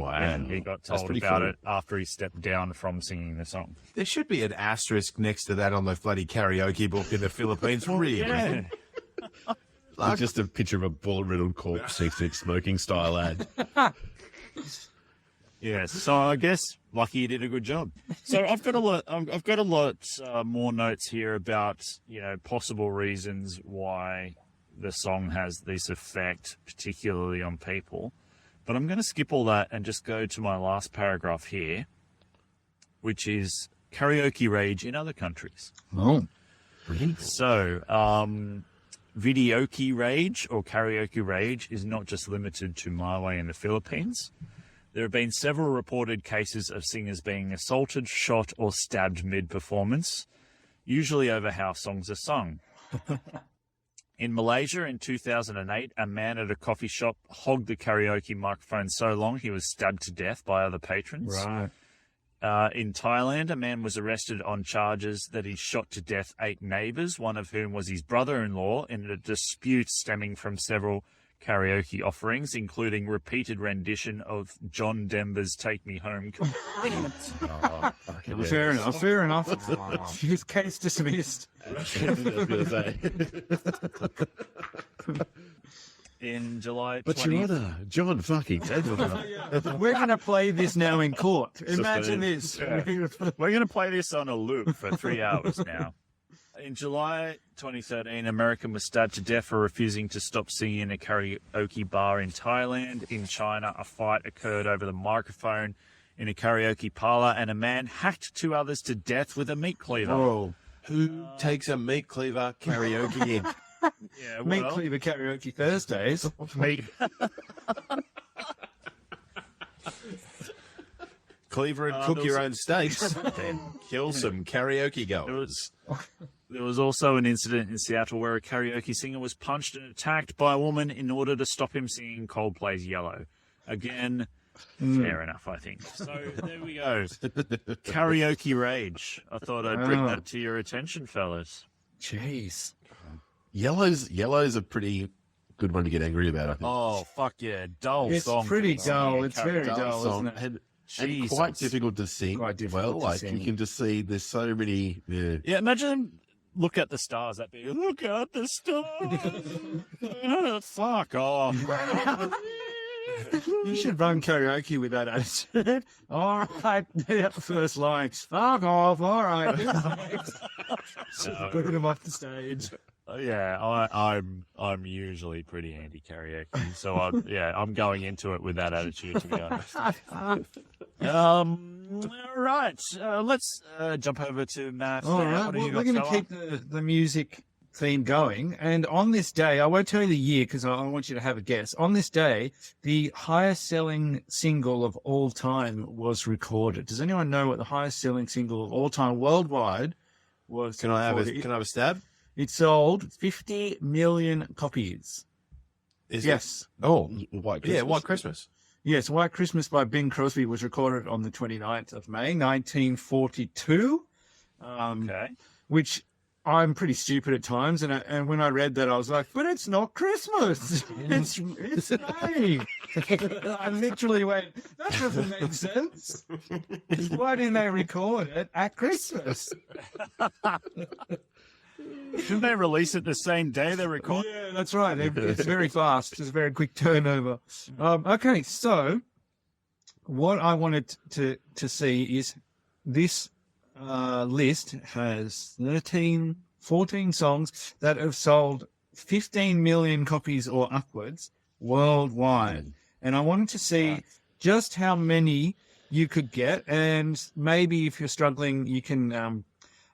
B: got told about it after he stepped down from singing the song.
D: There should be an asterisk next to that on the bloody karaoke book in the Philippines. Really?
B: Yeah.
E: Just a picture of a bullet-riddled corpse next to a smoking style ad.
B: Yes. So I guess lucky he did a good job. So I've got a lot more notes here about, you know, possible reasons why the song has this effect, particularly on people. But I'm going to skip all that and just go to my last paragraph here, which is karaoke rage in other countries.
C: Oh.
B: So, videoke rage or karaoke rage is not just limited to My Way in the Philippines. There have been several reported cases of singers being assaulted, shot, or stabbed mid-performance, usually over how songs are sung. In Malaysia in 2008, a man at a coffee shop hogged the karaoke microphone so long he was stabbed to death by other patrons.
C: Right.
B: In Thailand, a man was arrested on charges that he shot to death 8 neighbours, one of whom was his brother-in-law, in a dispute stemming from several karaoke offerings, including repeated rendition of John Denver's Take Me Home.
C: Fair enough. His case dismissed.
B: In July
E: But Your Honour, John fucking Denver.
C: We're going to play this now in court. Imagine this.
B: Yeah. We're going to play this on a loop for 3 hours now. In July 2013, an American was stabbed to death for refusing to stop singing in a karaoke bar in Thailand. In China, a fight occurred over the microphone in a karaoke parlor, and a man hacked 2 others to death with a meat cleaver.
D: Oh, who takes a meat cleaver karaoke in?
B: Yeah,
C: Meat Cleaver Karaoke Thursdays.
D: cleaver and cook
B: there
D: your
B: was-
D: own steaks, then kill some karaoke goers.
B: There was also an incident in Seattle where a karaoke singer was punched and attacked by a woman in order to stop him singing Coldplay's Yellow. Again, fair enough, I think. So there we go. Karaoke rage. I thought I'd bring that to your attention, fellas.
C: Jeez.
E: Yellow's a pretty good one to get angry about, I think.
B: Oh, fuck yeah. Dull
C: It's
B: song.
C: pretty dull. It's
B: Karaoke.
C: very dull,
E: Song,
C: isn't it?
E: and quite difficult to sing.
C: Quite difficult
E: well,
C: to
E: like
C: sing.
E: you can just see there's so many. Yeah.
B: Yeah, imagine look at the stars. That'd be look at the stars. Fuck off.
C: You should run karaoke with that attitude. All right, at the first line. Fuck off. All right. Put him off the stage.
B: Yeah, I'm usually pretty anti karaoke, so I'm going into it with that attitude, to be honest. All right, let's jump over to Matt.
C: All right,
B: What have you
C: we're
B: got,
C: going to
B: fella?
C: keep the music theme going. And on this day, I won't tell you the year because I want you to have a guess. On this day, the highest selling single of all time was recorded. Does anyone know what the highest selling single of all time worldwide was?
D: Can I have
C: recorded?
D: a stab?
C: It sold 50 million copies.
D: Is
C: Yes.
D: It? Oh,
E: White
D: yeah,
E: Christmas.
D: White Christmas.
C: Yes, White Christmas by Bing Crosby was recorded on the 29th of May, 1942,
B: Okay.
C: which I'm pretty stupid at times. And when I read that, I was like, but it's not Christmas. It's May. I literally went, that doesn't make sense. Why didn't they record it at Christmas?
B: Didn't they release it the same day they recorded?
C: Yeah, that's right. It's very fast. It's a very quick turnover. Okay, so what I wanted to see is this list has 14 songs that have sold 15 million copies or upwards worldwide. And I wanted to see just how many you could get. And maybe if you're struggling, you can...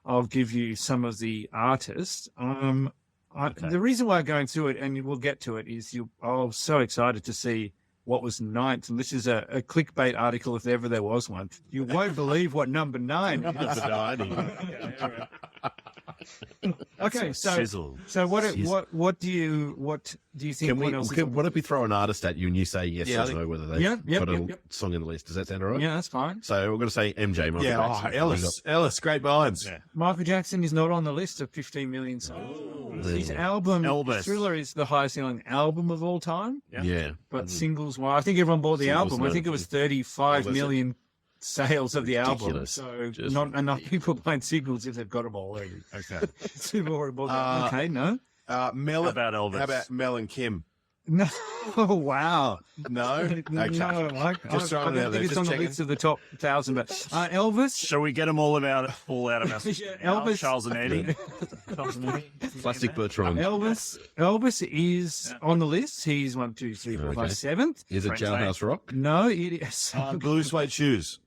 C: I'll give you some of the artists. The reason why I'm going through it, and we'll get to it, is I was so excited to see what was ninth. And this is a clickbait article, if ever there was one. You won't believe what number 9 is. Okay,
B: Sizzle.
C: so what do you think?
E: Can we?
C: what else is-
E: What if we throw an artist at you and you say yes
D: Yeah, I
E: or
D: think-
E: no whether they
C: Yep,
E: got a
C: yep.
E: song in the list? Does that sound all right?
C: Yeah, that's fine.
E: So we're going to say MJ. Michael
D: Yeah,
E: Jackson.
D: Ellis, great minds.
B: Yeah.
C: Michael Jackson is not on the list of 15 million songs. His album,
B: Elvis.
C: Thriller, is the highest selling album of all time.
E: Yeah.
C: But singles, well, I think everyone bought the
E: Singles,
C: album. I think it was 35
E: Oh, that's
C: million sales of the album.
E: ridiculous.
C: So
E: Just-
C: not enough people buying singles if they've got them already.
B: Okay.
C: People already bought them. Okay, no.
D: Mel,
B: How about Elvis?
D: How about Mel and Kim?
C: No, wow.
D: No? Okay.
C: No, Mike.
D: Just throwing it
C: I don't
D: out there,
C: think it's
D: just
C: on the
D: checking.
C: list of the top 1,000. But Elvis,
B: Shall we get them all out of our
C: Yeah, Elvis-
B: Charles and Eddie.
E: Plastic Bertrand.
C: Elvis is on the list. He's 1, 2, 3, 4, 5,
E: Okay.
C: 7th.
E: Is it
B: Friends,
E: Jailhouse Rock?
C: No, it is.
D: Blue suede shoes.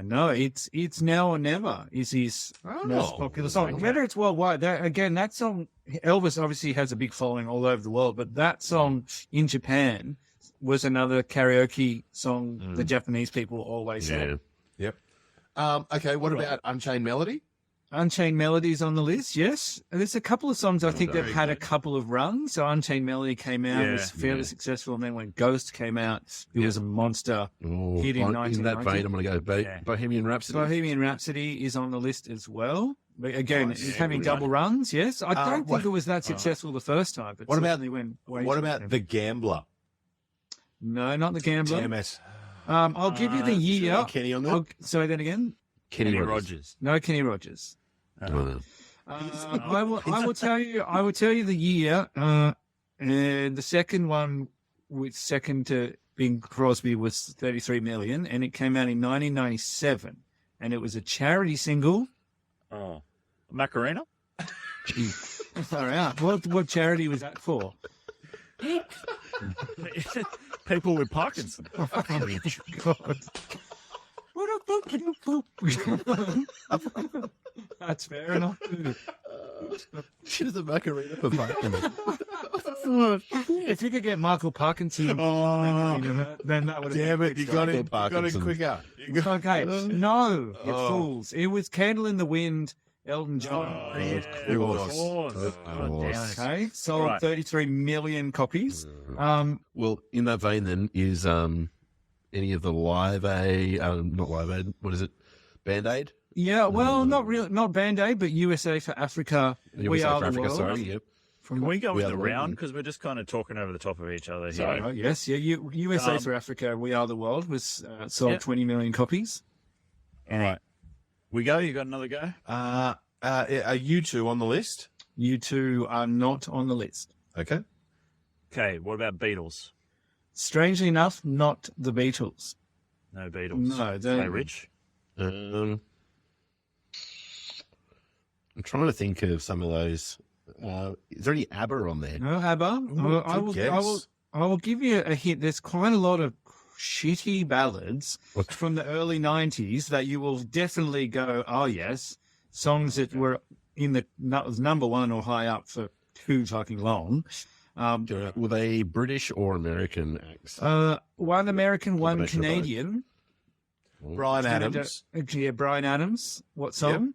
C: No, it's Now or Never is his most popular song. Whether it's worldwide, that song, Elvis obviously has a big following all over the world, but that song in Japan was another karaoke song the Japanese people always
E: Yeah.
C: sang.
D: Yep. Okay, what about Unchained Melody?
C: Unchained Melody is on the list, yes. And there's a couple of songs I think they've had a couple of runs. So Unchained Melody came out,
B: Yeah,
C: was fairly successful, and then when Ghost came out, it was a monster.
E: Oh,
C: Hit in
E: in that
C: 1990.
E: vein, I'm going to go
B: Yeah.
E: Bohemian Rhapsody.
C: Bohemian Rhapsody is on the list as well. But again,
B: Nice.
C: it's
B: Yeah,
C: having
B: good
C: double runs, yes. I don't
D: what-
C: think it was that successful the first time. But
D: What about-
C: certainly went way
D: What
C: too
D: about
C: far.
D: The Gambler?
C: No, not the Gambler.
D: Damn it.
C: I'll give you the year.
E: Kenny on that?
C: I'll say that again.
E: Kenny
B: Kenny
E: Rogers.
B: Rogers.
C: No, Kenny Rogers.
E: Oh,
C: I will tell you the year. And the second one, which second to Bing Crosby, was 33 million, and it came out in 1997, and it was a charity single.
B: Oh. Macarena?
C: Far out. What charity was that for?
B: People with Parkinson.
C: God. That's fair enough. Too.
E: Shit is a Macarena for fucking.
C: If you could get Michael Parkinson, then that would have
D: Damn it, you got it
E: Parkinson.
D: quicker.
C: Okay, no, you fools. It was Candle in the Wind, Elton John. Okay, sold
B: Right.
C: 33 million copies.
E: Well, in that vein, then, is any of the Live Aid, not Live Aid, what is it? Band Aid?
C: Yeah, well, not really, not Band-Aid, but USA for Africa. We
E: USA
C: are
E: for
C: the
E: Africa,
C: world.
E: sorry. Yep.
B: Can we go
E: We
B: in
E: are
B: the
E: the
B: round?
E: world.
B: Because we're just kind of talking over the top of each other here.
C: So, yes, yeah, USA for Africa, We Are the World was sold 20 million copies.
B: All right. We go? You got another go?
D: Are you two on the list?
C: You two are not on the list.
D: Okay.
B: Okay, what about Beatles?
C: Strangely enough, not the Beatles.
B: No Beatles.
C: No,
B: Hey, Rich?
E: I'm trying to think of some of those. Is there any ABBA on there?
C: No, ABBA. I will give you a hint. There's quite a lot of shitty ballads from the early 90s that you will definitely go, oh, yes. Songs that were was number one or high up for too fucking long.
E: Were they British or American acts?
C: One American, one
E: Combination of both.
C: Canadian.
D: Brian Adams.
C: Yeah, Brian Adams. What song?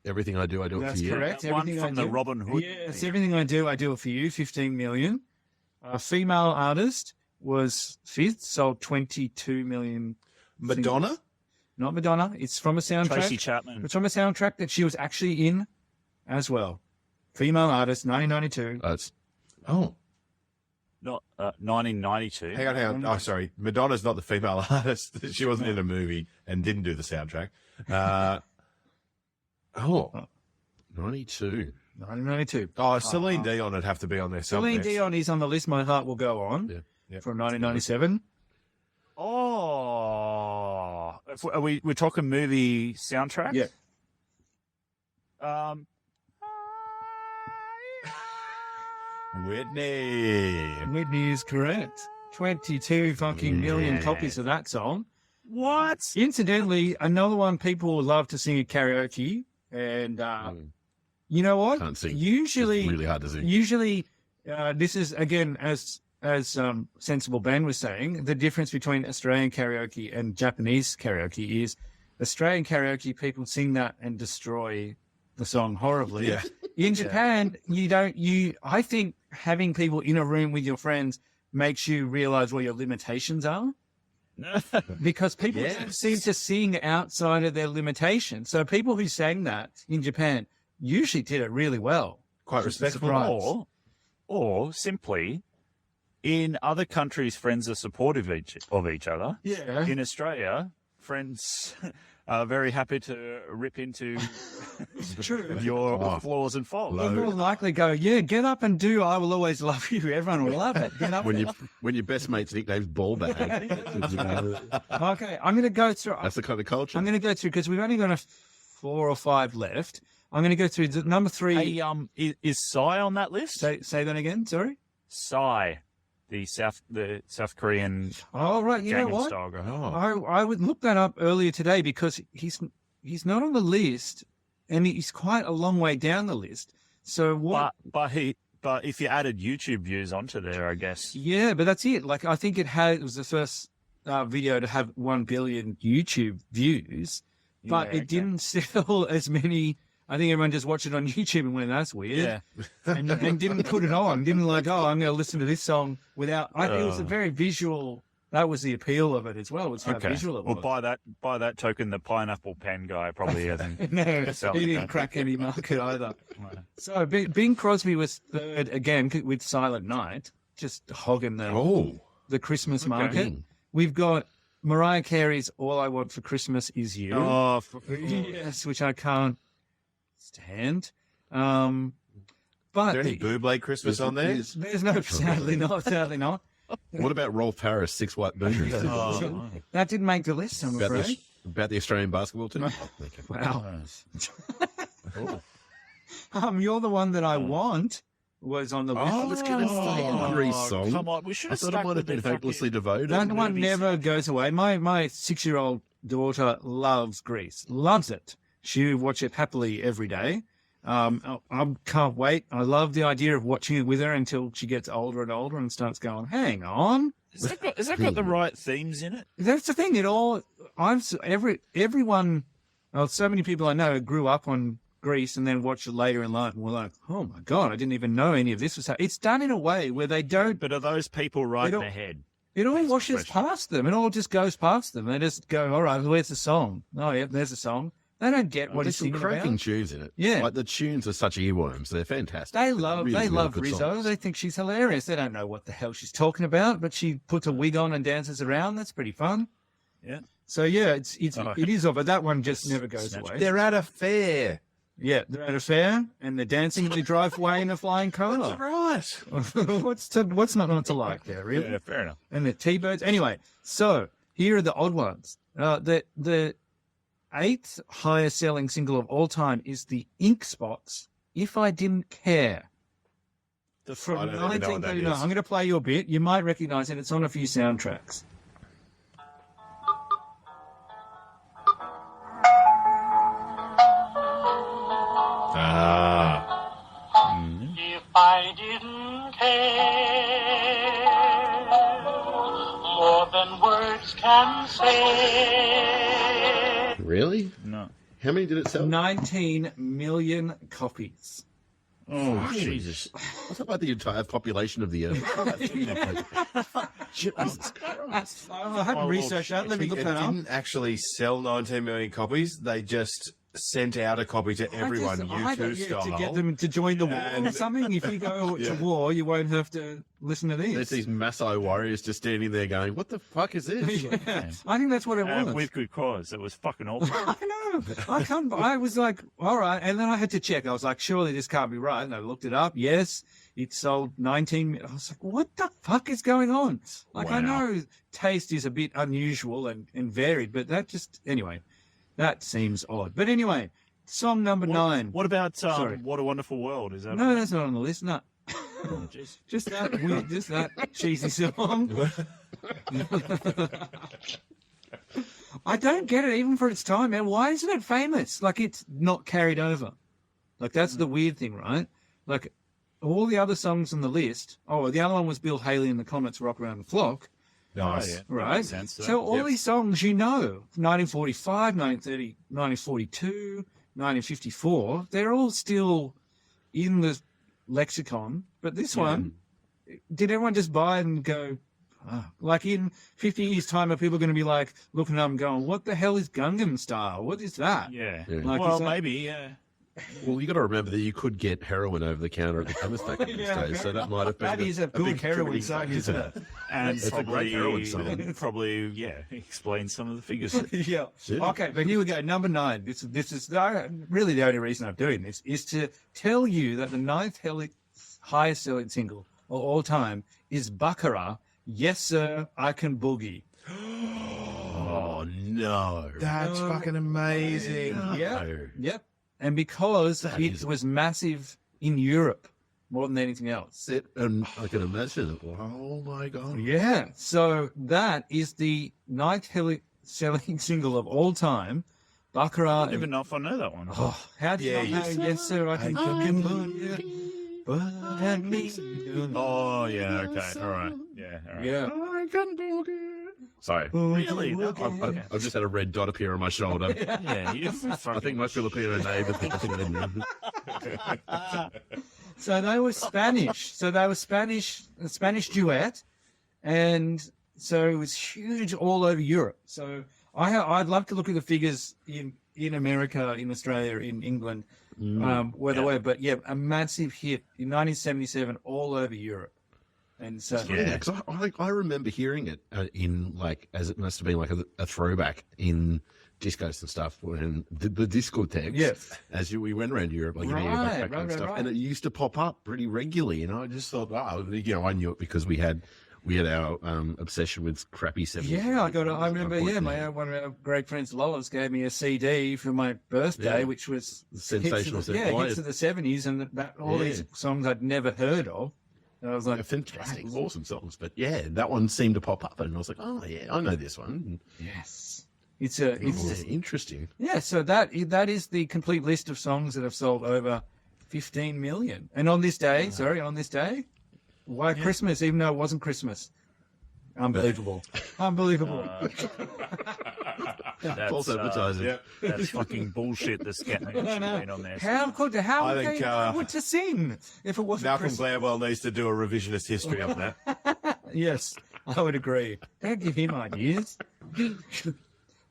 E: Everything I do it
C: That's
E: for you.
C: correct.
B: That one
C: Everything
B: from
C: I
B: the
C: do.
B: Robin Hood.
C: Yes, everything I do it for you. 15 million. Female artist was fifth, sold 22 million.
D: Madonna?
C: Not Madonna. It's from a soundtrack.
B: Tracy Chapman.
C: It's from a soundtrack that she was actually in as well. Female artist, 1992.
E: It's
D: Oh.
B: Not 1992.
D: Hang on. Oh, sorry. Madonna's not the female artist. She wasn't in a movie and didn't do the soundtrack.
E: 92.
C: 1992.
D: Oh, Celine Dion would have to be on there somewhere.
C: Celine Dion is on the list. My Heart Will Go On
D: Yeah.
C: from 1997.
B: Oh. We're talking movie soundtrack?
C: Yeah.
D: Whitney.
C: Whitney is correct. 22 fucking million copies of that song.
B: What?
C: Incidentally, another one people love to sing at karaoke. And you know what?
E: Can't sing.
C: Usually,
E: It's really hard to sing.
C: Usually, this is, again, as Sensible Ben was saying, the difference between Australian karaoke and Japanese karaoke is Australian karaoke, people sing that and destroy the song horribly.
D: Yeah.
C: In Japan, I think having people in a room with your friends makes you realize what your limitations are. Because people don't seem to sing outside of their limitations. So people who sang that in Japan usually did it really well.
D: Quite
C: Just a
D: respectful.
C: surprise.
B: Or simply, in other countries, friends are supportive of each other.
C: Yeah.
B: In Australia, friends are very happy to rip into
C: True.
B: your flaws and faults.
C: They'll more likely go, yeah, get up and do I Will Always Love You. Everyone will love it. Get up.
E: When your best mate's nickname's Ballbag.
C: Okay, I'm going to go through.
E: That's the kind of culture.
C: I'm going to go through because we've only got 4 or 5 left. I'm going to go through the number 3.
B: Hey, is Psy on that list?
C: Say that again. Sorry.
B: Psy, the South Korean
C: Oh, right. You know
B: Gangnam
C: what?
B: Style guy.
C: I would look that up earlier today because he's not on the list, and he's quite a long way down the list. So what?
B: But if you added YouTube views onto there, I guess.
C: Yeah, but that's it. Like I think it was the first video to have 1 billion YouTube views, but
B: Yeah,
C: it didn't sell as many. I think everyone just watched it on YouTube and went, "That's weird,"
B: Yeah.
C: and didn't put it on. Didn't like, oh, I'm going to listen to this song without. I think it was a very visual. That was the appeal of it as well. Was how visual it was.
B: Well, by that token, the pineapple pen guy probably hasn't.
C: No,
B: So-
C: he didn't crack any market either. So Bing Crosby was third again with Silent Night, just hogging the Christmas market. We've got Mariah Carey's All I Want for Christmas Is You.
B: Oh,
C: Yes, which I can't stand. But
D: Is there any Buble Christmas on there?
C: there's no, sadly not.
E: What about Rolf Harris, 6 White Booties?
C: That didn't make the list, I'm afraid.
E: About the Australian basketball team? Okay.
C: Wow. You're the one that I want was on the list.
E: I was going to say a Grease song.
B: Come on, we should
E: I
B: have
E: thought it
B: stuck
E: might have
B: with
E: been
B: the
E: hopelessly devoted.
C: That one
B: movies.
C: never goes away. My 6-year-old daughter loves Grease, loves it. She would watch it happily every day. I can't wait. I love the idea of watching it with her until she gets older and older and starts going, hang on,
B: Has that got the right themes in it?
C: That's the thing. Everyone, well, so many people I know grew up on Grease and then watched it later in life and were like, oh my God, I didn't even know any of this was happening. It's done in a way where they don't.
B: But are those people right in the head?
C: It all washes past them. It all just goes past them. They just go, all right, where's the song? Oh, yeah, there's the song. They don't get what he's
E: There's some
C: singing
E: cracking
C: about.
E: tunes in it.
C: Yeah.
E: Like the tunes are such earworms. They're fantastic.
C: They
E: Really
C: love
E: good
C: Rizzo.
E: songs.
C: They think she's hilarious. They don't know what the hell she's talking about, but she puts a wig on and dances around. That's pretty fun.
B: Yeah.
C: So yeah, it is over. That one just never goes away.
D: They're at a fair.
C: Yeah, they're at a fair and they're dancing and they drive away in a flying car.
D: Right.
C: What's not to like there, really?
B: Yeah, fair enough.
C: And the T-Birds. Anyway, so here are the odd ones. The 8th highest selling single of all time is the Ink Spots, If I Didn't Care. From
D: I don't even know what that
C: 1939.
D: is.
C: I'm going to play you a bit. You might recognize it. It's on a few soundtracks.
F: If I didn't care more than words can say.
E: Really?
B: No.
E: How many did it sell?
C: 19 million copies.
B: Oh, Jesus.
E: What's about the entire population of the Earth? Jesus Christ.
C: I haven't researched that. Let me look
D: It
C: that up.
D: didn't actually sell 19 million copies. They just sent out a copy to everyone, U2 style.
C: To get them to join the war or something. If you go to war, you won't have to listen to
E: There's
C: this.
E: these Maasai warriors just standing there going, what the fuck is this?
C: Yeah. I think that's what it was.
B: With good cause. It was fucking awful.
C: I know. I was like, all right. And then I had to check. I was like, surely this can't be right. And I looked it up. Yes, it sold 19. I was like, what the fuck is going on? Like, I
B: Wow.
C: know taste is a bit unusual and varied, but that just, anyway, that seems odd. But anyway, song number 9.
B: What about
C: Sorry.
B: What a Wonderful World? Is that?
C: No, that's not on the list. No.
B: Oh, jeez.
C: Just that weird, just that cheesy song. I don't get it, even for its time, man. Why isn't it famous? Like, it's not carried over. Like, that's the weird thing, right? Like, all the other songs on the list. Oh, the other one was Bill Haley and the Comets Rock Around the Clock,
D: Nice.
B: Oh, yeah. That
C: right?
B: makes sense.
C: So all these songs, you know, 1945, 1930, 1942, 1954, they're all still in the lexicon. But this one, did everyone just buy it and go, like in 50 years' time, are people going to be like looking up and going, what the hell is Gangnam Style? What is that?
B: Yeah.
E: Yeah.
C: Like,
B: Well,
C: is that-
B: maybe, yeah.
E: Well, you got to remember that you could get heroin over the counter at the chemist back in those
C: Yeah,
E: days, so that might have been
C: That is a good
E: big
C: heroin
E: contributing
C: song,
E: factor to
C: isn't it?
B: And
E: It's a great heroin song.
B: probably, yeah, explain some of the figures.
C: Yeah.
E: Yeah.
C: Okay, but here we go. Number 9. This is really the only reason I'm doing this is to tell you that the 9th highest selling single of all time is Baccarat. Yes, sir, I can boogie.
E: Oh, no.
D: That's fucking amazing.
C: Yep. Yep. And because it was massive in Europe more than anything else.
E: And I can imagine it. Oh, my God.
C: Yeah. So that is the 9th selling single of all time. Baccarat.
B: I don't even know if I know that one.
C: Oh, how do you
D: Yeah,
C: not know? Yes, sir, I can boogie. But at me.
B: Oh, yeah, okay. All right. Yeah, all right.
C: Yeah.
E: Sorry.
B: Really? No,
E: I've just had a red dot appear on my shoulder.
B: yeah, you
E: I think my Filipino neighbor thinks
C: So they were Spanish. A Spanish duet, and so it was huge all over Europe. So I'd love to look at the figures in America, in Australia, in England, where they were. But yeah, a massive hit in 1977 all over Europe. And so
E: Yeah, because I remember hearing it in like, as it must have been like a throwback in discos and stuff, and the discotheques.
C: Yes.
E: As we went around Europe, like,
C: Right,
E: and stuff,
C: right.
E: and it used to pop up pretty regularly, and I just thought, I knew it because we had our obsession with crappy 70s.
C: yeah, I remember. Yeah,
E: my
C: one of our great friends, Lois, gave me a CD for my birthday,
E: Yeah.
C: which was
E: Sensational
C: hits of the, yeah, hits of the 70s, and all these songs I'd never heard of. And I was like,
E: fantastic, awesome songs, but yeah, that one seemed to pop up, and I was like, oh yeah, I know this one.
C: yes, it's a
E: Interesting.
C: yeah. So that is the complete list of songs that have sold over 15 million. And on this day, why Christmas? Even though it wasn't Christmas, Unbelievable. Unbelievable.
E: False advertising.
B: That's fucking bullshit. The scat machine on there.
C: How could
D: I
C: they
D: think,
C: put us in if it wasn't
D: Malcolm
C: Chris?
D: Gladwell needs to do a revisionist history of that.
C: Yes, I would agree. Don't give him ideas.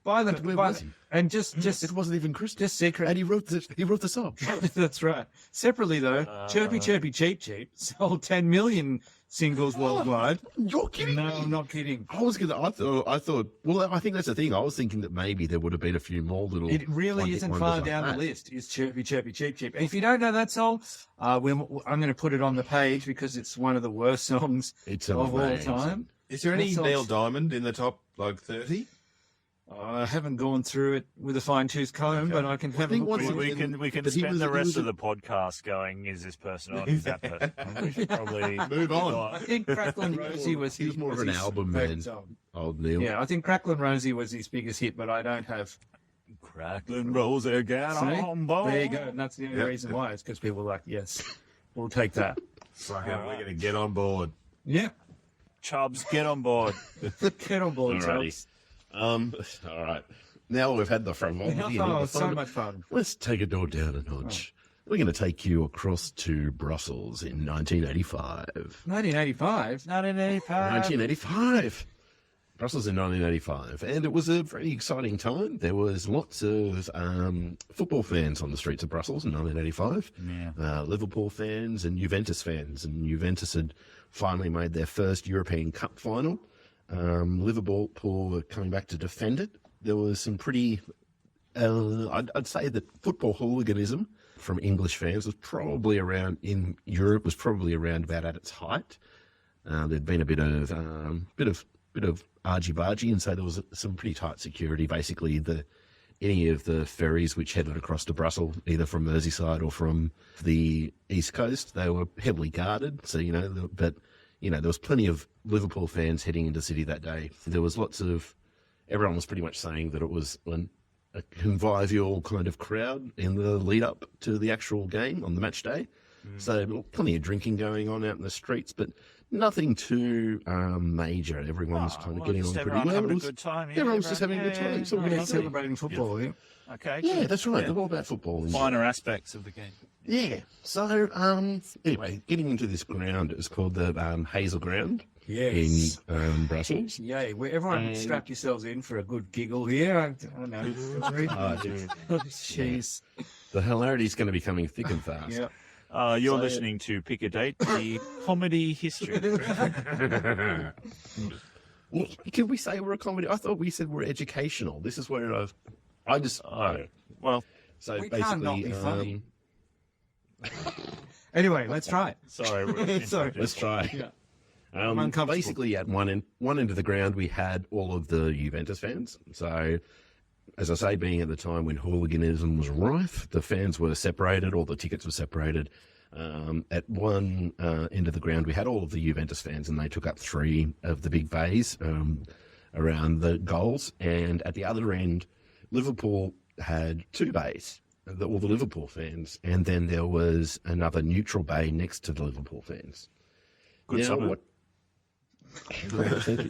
C: By the
E: Where was he?
C: and just
E: It wasn't even Chris.
C: just secret.
E: And he wrote the song.
C: That's right. Separately though, Chirpy Chirpy Cheep Cheep sold 10 million singles worldwide.
E: You're kidding
C: No,
E: me.
C: I'm not kidding.
E: I thought. Well, I think that's the thing. I was thinking that maybe there would have been a few more little.
C: It really
E: one-hit
C: isn't
E: wonders
C: far
E: like
C: down
E: that.
C: the list. Is Chirpy Chirpy Cheep Cheep. If you don't know that song, I'm going to put it on the page because it's one of the worst songs
E: It's
C: of all
E: amazing.
C: time.
D: Is there any
C: That song's-
D: Neil Diamond in the top, 30?
C: I haven't gone through it with a fine-tooth comb, but I can have a
E: think
C: look.
E: once
C: at it.
B: We can
E: But he
B: spend
E: was-
B: the
E: he
B: rest
E: was
B: of
E: a-
B: the podcast going, is this person on? Is that person? We should probably
D: Move on.
C: I think Cracklin' Rosie was
E: He was more of an
C: his
E: album
C: favourite
E: man.
C: song.
E: Old Neil.
C: Yeah, I think Cracklin' Rosie was his biggest hit, but I don't have.
B: crackling rose again
C: See?
B: on board.
C: There you go. And that's the only
D: Yep.
C: reason why. It's because people are like, yes, we'll take that.
D: Fucking, we're going to get on board.
C: Yeah.
B: Chubbs, get on board.
C: Get on board,
E: Alrighty. All right. Now we've had the frivolity.
C: Oh,
E: and the
C: so
E: fun.
C: much fun.
E: Let's take it all down a notch. We're going to take you across to Brussels in 1985.
C: 1985.
E: 1985. Brussels in 1985. And it was a very exciting time. There was lots of football fans on the streets of Brussels in 1985.
B: Yeah.
E: Liverpool fans and Juventus fans. And Juventus had finally made their first European Cup final. Liverpool were coming back to defend it. There was some pretty, I'd say that football hooliganism from English fans was probably around, in Europe, was probably around about at its height. There'd been a bit of argy-bargy, and so there was some pretty tight security. Basically, any of the ferries which headed across to Brussels, either from Merseyside or from the East Coast, they were heavily guarded. So, there was plenty of Liverpool fans heading into the city that day. There was everyone was pretty much saying that it was a convivial kind of crowd in the lead up to the actual game on the match day. So plenty of drinking going on out in the streets, but nothing too major. Everyone was kind of getting on
B: just
E: pretty
B: everyone
E: well.
B: having
E: It
B: a
E: was-
B: good time. Yeah,
E: everyone was just having a good time. It's all
C: Yeah,
E: good.
C: celebrating football. Yeah.
B: Okay.
E: Yeah, that's right.
B: Yeah.
E: They're all about football.
B: Finer aspects of the game.
E: Yeah. So, anyway, getting into this ground, it was called the Hazel Ground
C: Yes.
E: in Brussels.
C: Yay. Everyone strap yourselves in for a good giggle here. I know. Jeez.
E: The hilarity is going to be coming thick and fast.
C: Yeah.
B: You're listening to Pick a Date, the comedy history.
E: Well, can we say we're a comedy? I thought we said we're educational. This is where I just.
B: Well,
E: So
C: We
E: basically,
C: can't not be funny. Anyway, let's try it.
B: sorry. we're
C: Sorry.
E: let's try.
C: Yeah. I'm uncomfortable.
E: Basically, at one end of the ground, we had all of the Juventus fans. So, as I say, being at the time when hooliganism was rife, the fans were separated, all the tickets were separated. At one end of the ground, we had all of the Juventus fans, and they took up 3 of the big bays around the goals. And at the other end, Liverpool had 2 bays, all the Liverpool fans, and then there was another neutral bay next to the Liverpool fans.
B: Good
E: Now,
B: summary.
E: what- Thank you.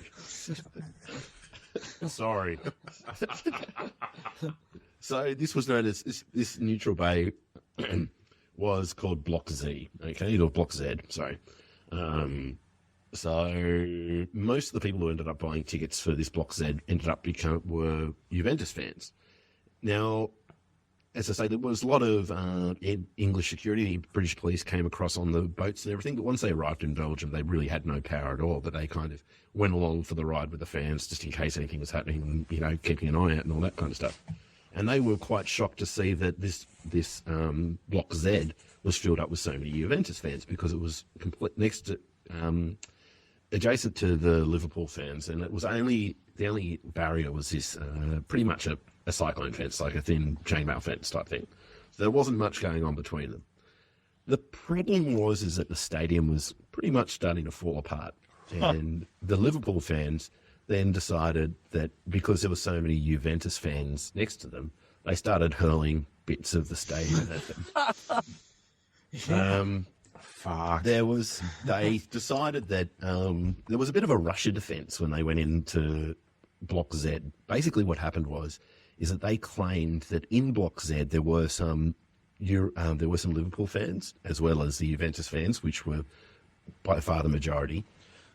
B: Sorry.
E: So this was known as this neutral bay was called Block Z. Okay, or Block Z. Sorry. So most of the people who ended up buying tickets for this Block Z were Juventus fans. Now, as I say, there was a lot of English security. British police came across on the boats and everything, but once they arrived in Belgium, they really had no power at all. But they kind of went along for the ride with the fans just in case anything was happening, keeping an eye out and all that kind of stuff. And they were quite shocked to see that this Block Z was filled up with so many Juventus fans because it was next to, adjacent to the Liverpool fans, and it was the only barrier was this pretty much a cyclone fence, like a thin chainmail fence type thing. So there wasn't much going on between them. The problem is that the stadium was pretty much starting to fall apart, and the Liverpool fans then decided that because there were so many Juventus fans next to them, they started hurling bits of the stadium at them.
D: Fuck.
E: They decided that there was a bit of a Russia defense when they went into Block Z. Basically what happened is that they claimed that in Block Z there were some Liverpool fans as well as the Juventus fans, which were by far the majority.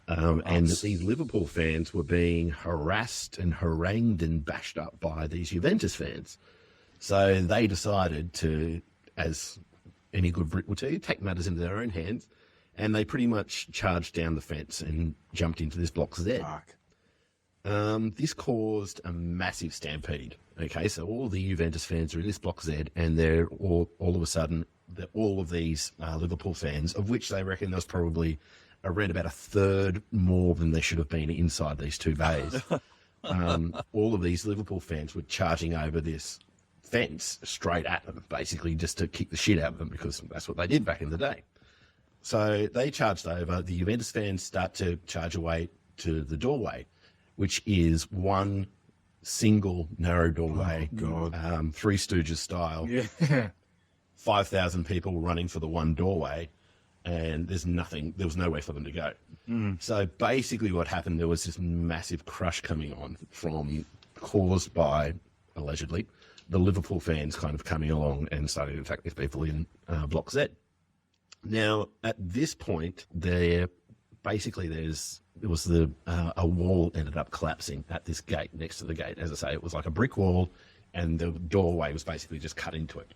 E: And that these Liverpool fans were being harassed and harangued and bashed up by these Juventus fans. So they decided to, as any good Brit would tell you, take matters into their own hands, and they pretty much charged down the fence and jumped into this Block Z.
D: Fuck.
E: This caused a massive stampede. Okay, so all the Juventus fans are in this Block Z, and they're all of a sudden, all of these Liverpool fans, of which they reckon there was probably around about a third more than there should have been inside these two bays. All of these Liverpool fans were charging over this fence straight at them, basically just to kick the shit out of them, because that's what they did back in the day. So they charged over. The Juventus fans start to charge away to the doorway, which is one single narrow doorway, Three Stooges style.
C: Yeah.
E: 5,000 people running for the one doorway, and there was nowhere for them to go. So basically what happened, there was this massive crush coming on caused by, allegedly, the Liverpool fans kind of coming along and starting to attack these people in Block Z. Now, at this point, there was a wall ended up collapsing at this gate, next to the gate. As I say, it was like a brick wall, and the doorway was basically just cut into it.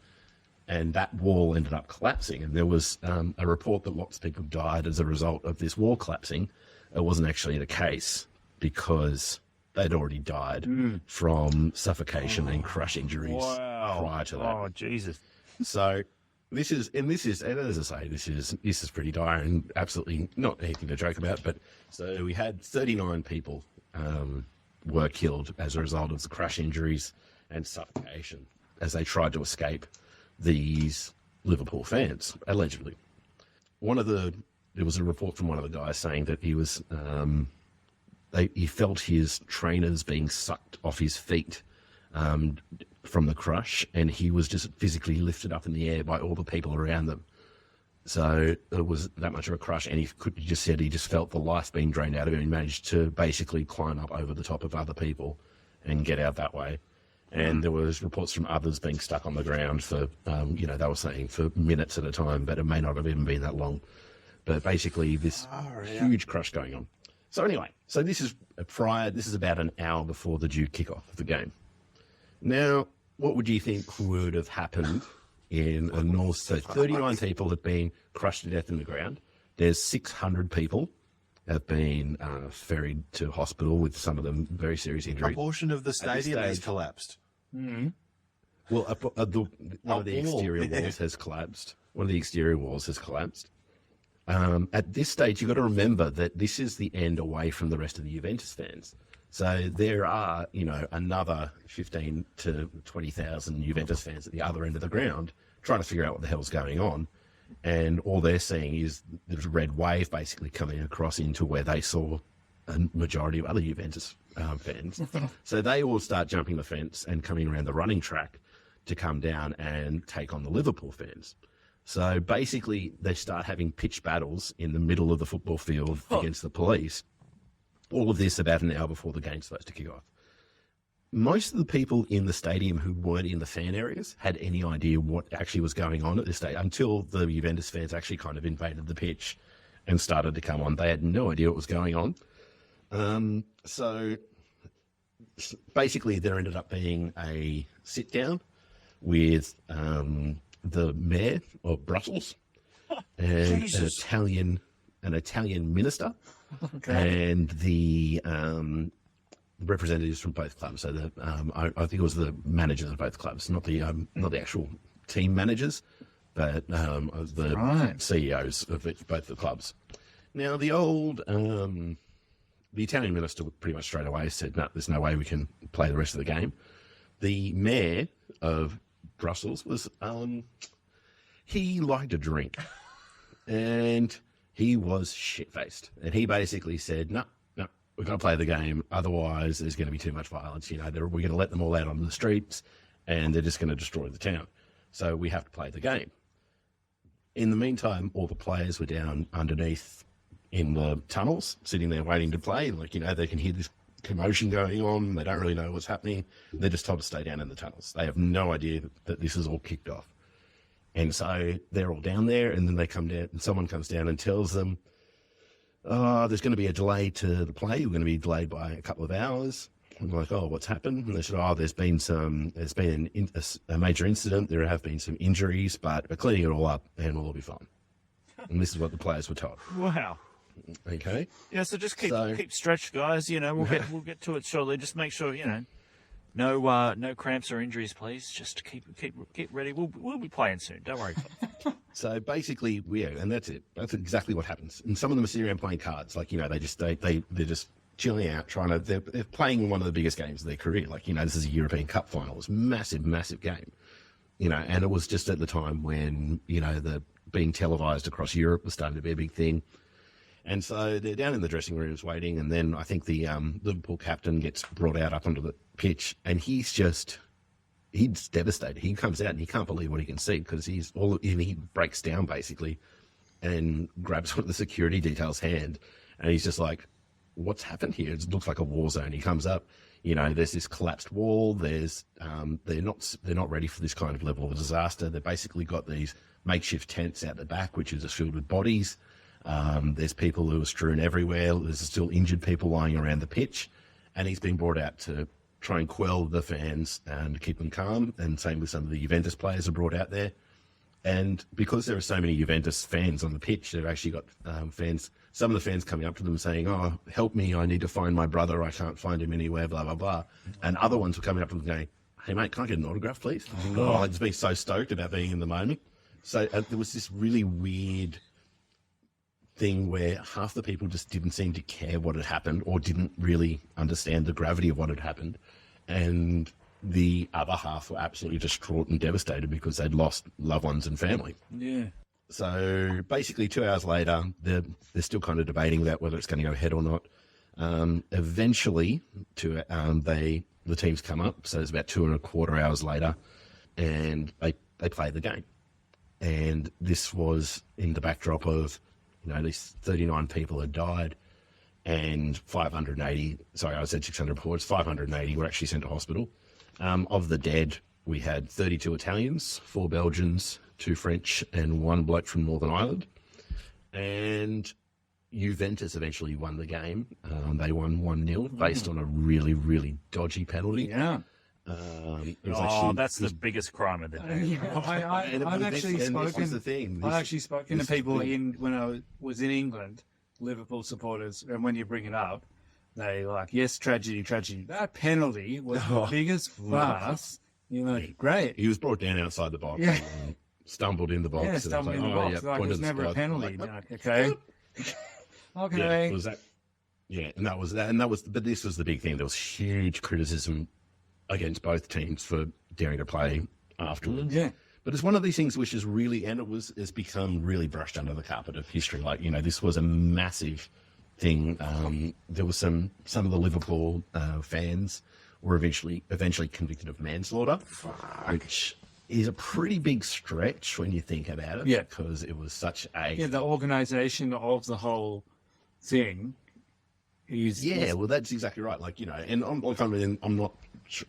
E: And that wall ended up collapsing, and there was a report that lots of people died as a result of this wall collapsing. It wasn't actually the case, because they'd already died from suffocation and crush injuries prior to that.
B: Oh, Jesus.
E: So this is, and as I say, this is pretty dire and absolutely not anything to joke about. But so we had 39 people were killed as a result of the crush injuries and suffocation as they tried to escape these Liverpool fans, allegedly. There was a report from one of the guys saying that he was, he felt his trainers being sucked off his feet from the crush, and he was just physically lifted up in the air by all the people around them. So it was that much of a crush, and he just said he just felt the life being drained out of him. He managed to basically climb up over the top of other people and get out that way. And there was reports from others being stuck on the ground for, they were saying for minutes at a time, but it may not have even been that long. But basically this huge crush going on. So anyway, this is about an hour before the due kickoff of the game. Now, what would you think would have happened in a North? So 39 people have been crushed to death in the ground. There's 600 people have been ferried to hospital with some of them very serious
D: A
E: injuries.
D: portion of the stadium has collapsed.
E: Well, one of the exterior walls has collapsed. One of the exterior walls has collapsed. At this stage, you've got to remember that this is the end away from the rest of the Juventus fans. So there are, another 15 to 20,000 Juventus fans at the other end of the ground trying to figure out what the hell's going on. And all they're seeing is there's a red wave basically coming across into where they saw a majority of other Juventus fans. So they all start jumping the fence and coming around the running track to come down and take on the Liverpool fans. So basically they start having pitched battles in the middle of the football field against the police. All of this about an hour before the game's supposed to kick off. Most of the people in the stadium who weren't in the fan areas had any idea what actually was going on at this stage until the Juventus fans actually kind of invaded the pitch and started to come on. They had no idea what was going on. So basically there ended up being a sit down with the mayor of Brussels and an Italian minister and the representatives from both clubs. So I think it was the managers of both clubs, not the actual team managers, but the CEOs of both the clubs. Now the Italian minister pretty much straight away said, no, there's no way we can play the rest of the game. The mayor of Brussels was, he liked to drink, and he was shit-faced. And he basically said, no, we're going to play the game, otherwise there's going to be too much violence. We're going to let them all out on the streets, and they're just going to destroy the town. So we have to play the game. In the meantime, all the players were down underneath in the tunnels, sitting there waiting to play. Like, you know, they can hear this commotion going on. They don't really know what's happening. They're just told to stay down in the tunnels. They have no idea that this is all kicked off. And so they're all down there, and then they come down, and someone comes down and tells them, oh, there's going to be a delay to the play. We're going to be delayed by a couple of hours. I'm like, oh, what's happened? And they said, oh, there's been a major incident. There have been some injuries, but we're cleaning it all up and we'll all be fine. And this is what the players were told.
B: Wow.
E: Okay.
B: Yeah, so just keep stretched, guys. You know, we'll get to it shortly. Just make sure, you know, no cramps or injuries, please. Just keep ready. We'll be playing soon. Don't worry.
E: So basically, yeah, and that's it. That's exactly what happens. And some of them are sitting around playing cards. Like, you know, they're just chilling out, they're playing one of the biggest games of their career. Like, you know, this is a European Cup final. It's a massive, massive game. You know, and it was just at the time when, you know, the being televised across Europe was starting to be a big thing. And so they're down in the dressing rooms waiting, and then I think the Liverpool captain gets brought out up onto the pitch, and he's devastated. He comes out and he can't believe what he can see, because he breaks down basically and grabs one of the security detail's hand, and he's just like, what's happened here? It looks like a war zone. He comes up, you know, there's this collapsed wall. There's they're not ready for this kind of level of disaster. They've basically got these makeshift tents out the back, which is just filled with bodies. There's people who are strewn everywhere. There's still injured people lying around the pitch, and he's been brought out to try and quell the fans and keep them calm. And same with some of the Juventus players are brought out there. And because there are so many Juventus fans on the pitch, they've actually got some of the fans coming up to them saying, oh, help me, I need to find my brother, I can't find him anywhere, blah, blah, blah. And other ones were coming up to them going, hey, mate, can I get an autograph, please? Oh, I'd just be so stoked about being in the moment. So there was this really weird thing where half the people just didn't seem to care what had happened, or didn't really understand the gravity of what had happened. And the other half were absolutely distraught and devastated because they'd lost loved ones and family.
B: Yeah.
E: So basically 2 hours later, they're still kind of debating about whether it's going to go ahead or not. Eventually, the teams come up, so it's about 2.25 hours later, and they play the game. And this was in the backdrop of, you know, these 39 people had died, and 580, sorry, I said 600 before, it's 580 were actually sent to hospital. Of the dead, we had 32 Italians, 4 Belgians, 2 French, and 1 bloke from Northern Ireland. And Juventus eventually won the game. They won 1-0 based on a really, really dodgy penalty.
C: Yeah.
E: It was
B: That's the biggest crime of the day.
C: I've actually spoken to people when I was in England, Liverpool supporters, and when you bring it up, they like, yes, tragedy. That penalty was the biggest farce. You know, great.
E: He was brought down outside the box.
C: Yeah.
E: And stumbled in the box.
C: Yeah, stumbled in the box.
E: Yeah,
C: like, it was never a penalty. Like, okay. Okay.
E: Yeah, was that? Yeah, and that was that. And that was, but this was the big thing. There was huge criticism against both teams for daring to play afterwards.
C: Yeah.
E: But it's one of these things which is really, and it's become really brushed under the carpet of history. Like, you know, this was a massive thing. There was some of the Liverpool fans were eventually convicted of manslaughter, which is a pretty big stretch when you think about it.
C: Yeah.
E: Because it was such a...
C: Yeah, the organisation of the whole thing is...
E: Yeah, well, that's exactly right. Like, you know, and I'm not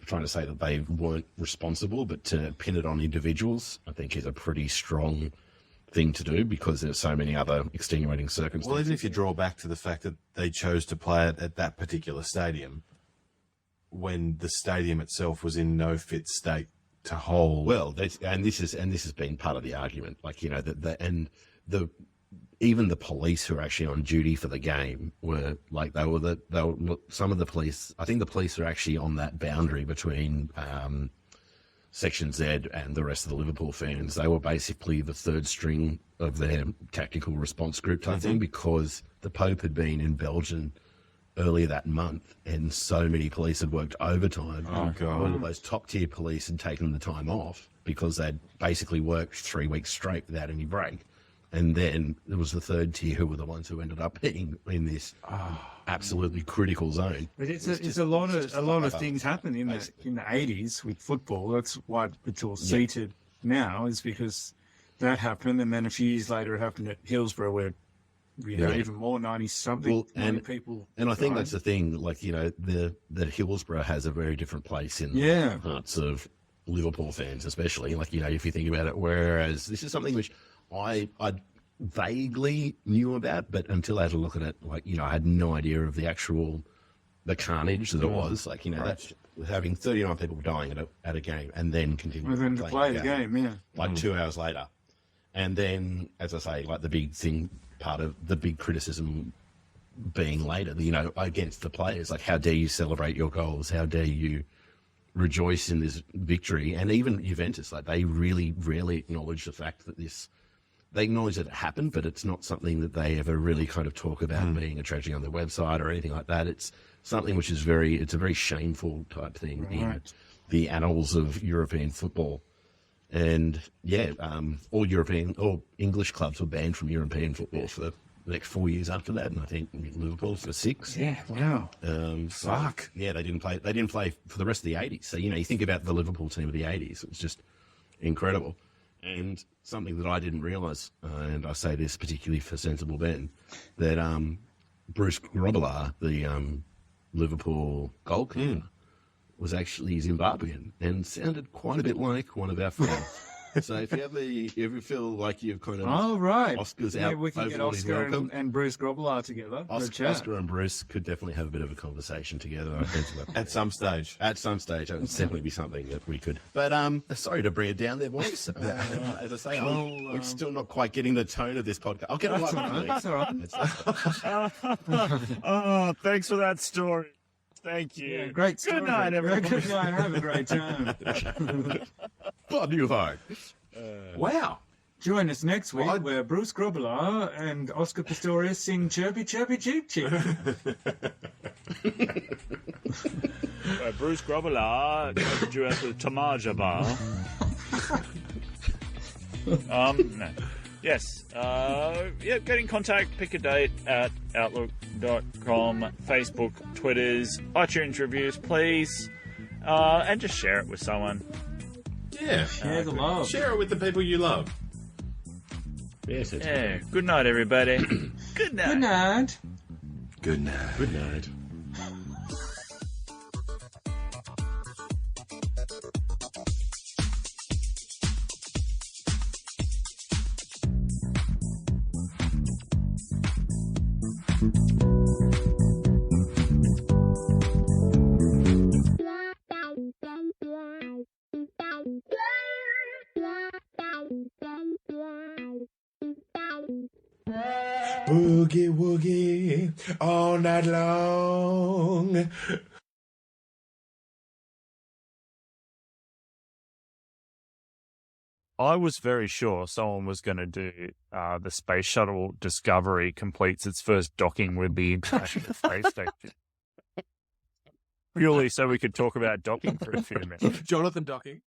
E: trying to say that they weren't responsible, but to pin it on individuals, I think is a pretty strong thing to do, because there's so many other extenuating circumstances.
D: Well, even if you draw back to the fact that they chose to play it at that particular stadium, when the stadium itself was in no fit state to hold.
E: Well, this has been part of the argument. Like, you know, even the police who are actually on duty for the game were like, some of the police. I think the police are actually on that boundary between Section Z and the rest of the Liverpool fans. They were basically the third string of their tactical response group type thing, because the Pope had been in Belgium earlier that month, and so many police had worked overtime.
D: Oh, God.
E: All of those top tier police had taken the time off because they'd basically worked 3 weeks straight without any break. And then there was the third tier who were the ones who ended up being in this absolutely critical zone.
C: But it's a lot of things happen in the 80s with football. That's why it's all seated now, is because that happened, and then a few years later it happened at Hillsborough, where
E: Yeah.
C: even more 90-something
E: Well, and-
C: people.
E: And I think
C: died.
E: that's the thing, like, that Hillsborough has a very different place in
C: Yeah.
E: the hearts of Liverpool fans, especially. Like, if you think about it, whereas this is something which I vaguely knew about, but until I had to look at it, like, I had no idea of the carnage that it was. Like, that's having 39 people dying at a game and then continuing
C: And then to play the game, yeah.
E: like 2 hours later. And then, as I say, like the big thing, part of the big criticism being later, against the players, like, how dare you celebrate your goals? How dare you rejoice in this victory? And even Juventus, like, they really rarely acknowledge the fact that they acknowledge that it happened, but it's not something that they ever really kind of talk about being a tragedy on their website or anything like that. It's something which is it's a very shameful type thing in the annals of European football. And all English clubs were banned from European football for the next 4 years after that, and I think Liverpool for 6.
C: Yeah, wow.
E: Fuck. Yeah, they didn't play. They didn't play for the rest of the 80s. So you think about the Liverpool team of the 80s. It was just incredible, and something that I didn't realise, and I say this particularly for Sensible Ben, that Bruce Grobbelaar, the Liverpool goalkeeper, was actually Zimbabwean and sounded quite a bit like one of our friends. So if you ever feel like you've kind of Oscar's out,
C: we can get Oscar and Bruce Grobbelaar together.
E: Oscar and Bruce could definitely have a bit of a conversation together. I think
D: At some stage.
E: At some stage, it would definitely be something that we could. But sorry to bring it down there, boys. As I say, I'm still not quite getting the tone of this podcast. I'll get it right.
C: That's all right.
B: Oh, thanks for that story. Thank you.
C: Yeah, great story.
B: Good night, everybody.
C: Good night. Have a great time.
E: Bob Newhart.
D: Wow.
C: Join us next week where Bruce Grobbelaar and Oscar Pistorius sing Chirpy Chirpy Cheep Cheep.
B: Bruce Grobbelaar joined you at the Tamaja bar. No. Yes. Get in contact. Pick a date at outlook.com, Facebook, Twitters, iTunes reviews, please. And just share it with someone.
D: Yeah.
C: Share the love.
D: Share it with the people you love.
E: Yes,
B: Yeah. Good night, everybody. Good night.
C: Good night.
D: Good night.
E: Good night.
D: Boogie woogie all night long.
B: I was very sure someone was going to do the Space Shuttle Discovery completes its first docking with the International Space Station. Purely so we could talk about docking for a few minutes.
D: Jonathan Docking.